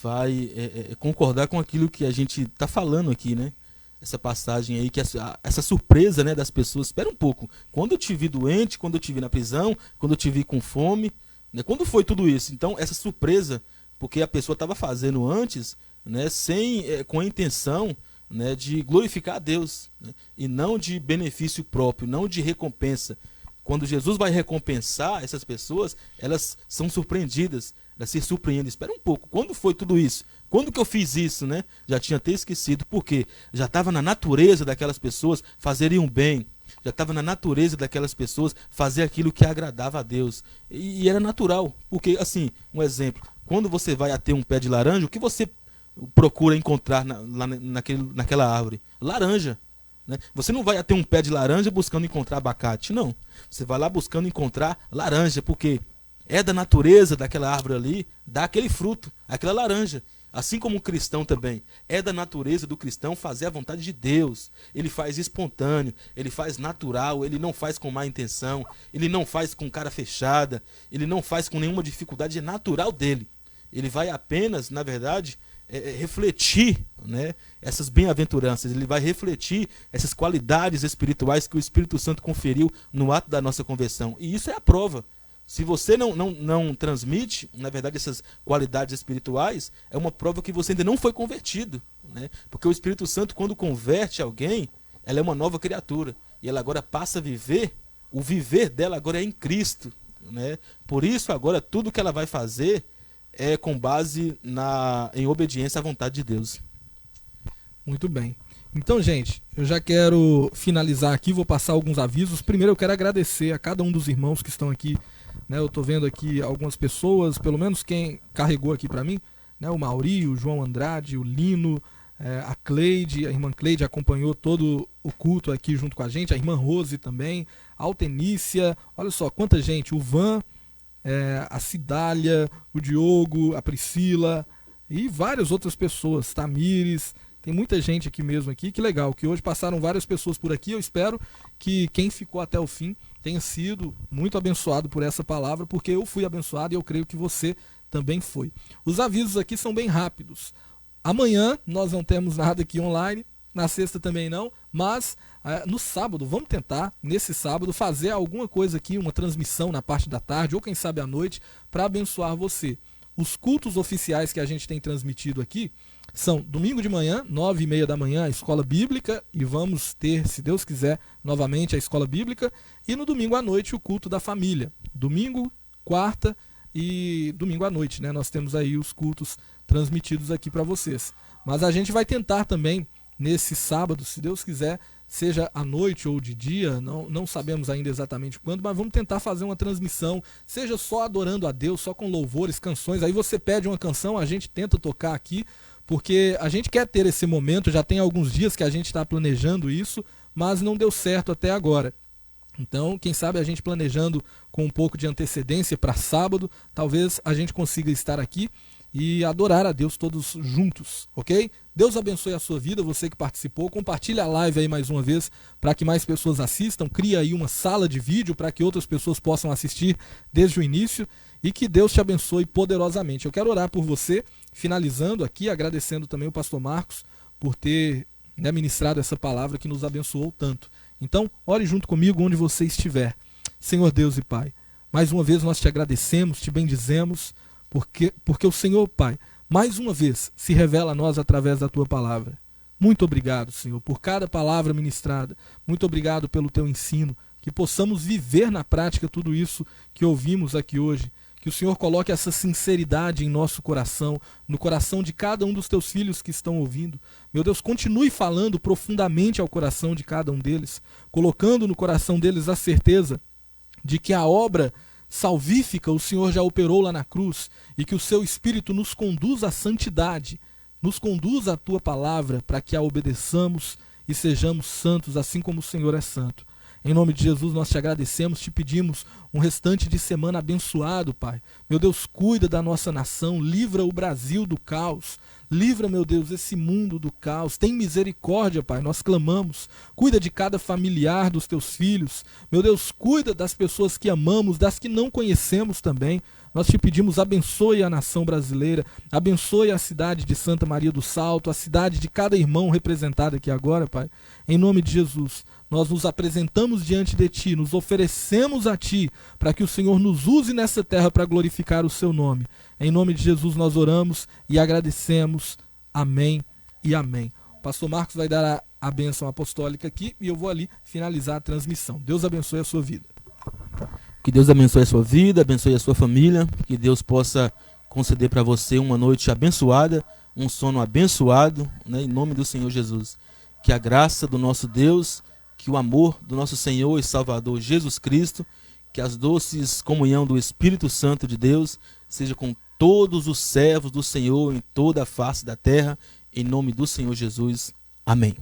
vai concordar com aquilo que a gente está falando aqui, né? Essa passagem aí, que essa surpresa, né, das pessoas. Espera um pouco, quando eu te vi doente, quando eu te vi na prisão, quando eu te vi com fome, né, quando foi tudo isso? Então, essa surpresa, porque a pessoa estava fazendo antes, né, com a intenção, né, de glorificar a Deus, né, e não de benefício próprio, não de recompensa. Quando Jesus vai recompensar essas pessoas, elas são surpreendidas, elas se surpreendem. Espera um pouco, quando foi tudo isso? Quando que eu fiz isso, né? Já tinha até esquecido, porque já estava na natureza daquelas pessoas fazerem um bem, já estava na natureza daquelas pessoas fazer aquilo que agradava a Deus. E era natural, porque, assim, um exemplo, quando você vai até um pé de laranja, o que você procura encontrar naquela árvore? Laranja. Né? Você não vai até um pé de laranja buscando encontrar abacate, não. Você vai lá buscando encontrar laranja, porque é da natureza daquela árvore ali, dá aquele fruto, aquela laranja. Assim como o cristão também, é da natureza do cristão fazer a vontade de Deus. Ele faz espontâneo, ele faz natural, ele não faz com má intenção, ele não faz com cara fechada, ele não faz com nenhuma dificuldade, é natural dele. Ele vai apenas, na verdade, refletir, né, essas bem-aventuranças, ele vai refletir essas qualidades espirituais que o Espírito Santo conferiu no ato da nossa conversão. E isso é a prova. Se você não transmite, na verdade, essas qualidades espirituais, é uma prova que você ainda não foi convertido, né? Porque o Espírito Santo, quando converte alguém, ela é uma nova criatura. E ela agora passa a viver, o viver dela agora é em Cristo, né? Por isso, agora, tudo que ela vai fazer é com base em obediência à vontade de Deus. Muito bem. Então, gente, eu já quero finalizar aqui, vou passar alguns avisos. Primeiro, eu quero agradecer a cada um dos irmãos que estão aqui, né? Eu estou vendo aqui algumas pessoas, pelo menos quem carregou aqui para mim, né? O Mauri, o João Andrade, o Lino, a Cleide, a irmã Cleide acompanhou todo o culto aqui junto com a gente, a irmã Rose também, a Altenícia, olha só quanta gente, o Van, a Cidália, o Diogo, a Priscila e várias outras pessoas, Tamires. Tem muita gente aqui mesmo aqui, que legal, que hoje passaram várias pessoas por aqui. Eu espero que quem ficou até o fim tenha sido muito abençoado por essa palavra, porque eu fui abençoado e eu creio que você também foi. Os avisos aqui são bem rápidos. Amanhã nós não temos nada aqui online, na sexta também não, mas no sábado, vamos tentar, nesse sábado, fazer alguma coisa aqui, uma transmissão na parte da tarde, ou quem sabe à noite, para abençoar você. Os cultos oficiais que a gente tem transmitido aqui são domingo de manhã, 9h30 da manhã, a escola bíblica, e vamos ter, se Deus quiser, novamente a escola bíblica, e no domingo à noite o culto da família. Domingo, quarta e domingo à noite, né? Nós temos aí os cultos transmitidos aqui para vocês. Mas a gente vai tentar também, nesse sábado, se Deus quiser, seja à noite ou de dia, não sabemos ainda exatamente quando, mas vamos tentar fazer uma transmissão, seja só adorando a Deus, só com louvores, canções. Aí você pede uma canção, a gente tenta tocar aqui, porque a gente quer ter esse momento, já tem alguns dias que a gente está planejando isso, mas não deu certo até agora. Então, quem sabe a gente planejando com um pouco de antecedência para sábado, talvez a gente consiga estar aqui e adorar a Deus todos juntos, ok? Deus abençoe a sua vida, você que participou. Compartilha a live aí mais uma vez para que mais pessoas assistam. Cria aí uma sala de vídeo para que outras pessoas possam assistir desde o início. E que Deus te abençoe poderosamente. Eu quero orar por você, finalizando aqui, agradecendo também o pastor Marcos por ter ministrado essa palavra que nos abençoou tanto. Então, ore junto comigo onde você estiver. Senhor Deus e Pai, mais uma vez nós te agradecemos, te bendizemos, porque o Senhor, Pai, mais uma vez se revela a nós através da tua palavra. Muito obrigado, Senhor, por cada palavra ministrada. Muito obrigado pelo teu ensino, que possamos viver na prática tudo isso que ouvimos aqui hoje. Que o Senhor coloque essa sinceridade em nosso coração, no coração de cada um dos teus filhos que estão ouvindo. Meu Deus, continue falando profundamente ao coração de cada um deles, colocando no coração deles a certeza de que a obra salvífica o Senhor já operou lá na cruz e que o seu Espírito nos conduz à santidade, nos conduz à tua palavra para que a obedeçamos e sejamos santos assim como o Senhor é santo. Em nome de Jesus nós te agradecemos, te pedimos um restante de semana abençoado, Pai. Meu Deus, cuida da nossa nação, livra o Brasil do caos, livra, meu Deus, esse mundo do caos. Tem misericórdia, Pai, nós clamamos. Cuida de cada familiar dos teus filhos. Meu Deus, cuida das pessoas que amamos, das que não conhecemos também. Nós te pedimos, abençoe a nação brasileira, abençoe a cidade de Santa Maria do Salto, a cidade de cada irmão representado aqui agora, Pai. Em nome de Jesus, nós nos apresentamos diante de Ti, nos oferecemos a Ti, para que o Senhor nos use nessa terra para glorificar o Seu nome. Em nome de Jesus nós oramos e agradecemos. Amém e amém. O pastor Marcos vai dar a bênção apostólica aqui e eu vou ali finalizar a transmissão. Deus abençoe a sua vida. Que Deus abençoe a sua vida, abençoe a sua família, que Deus possa conceder para você uma noite abençoada, um sono abençoado, né, em nome do Senhor Jesus. Que a graça do nosso Deus, que o amor do nosso Senhor e Salvador Jesus Cristo, que as doces comunhão do Espírito Santo de Deus seja com todos os servos do Senhor em toda a face da terra, em nome do Senhor Jesus. Amém.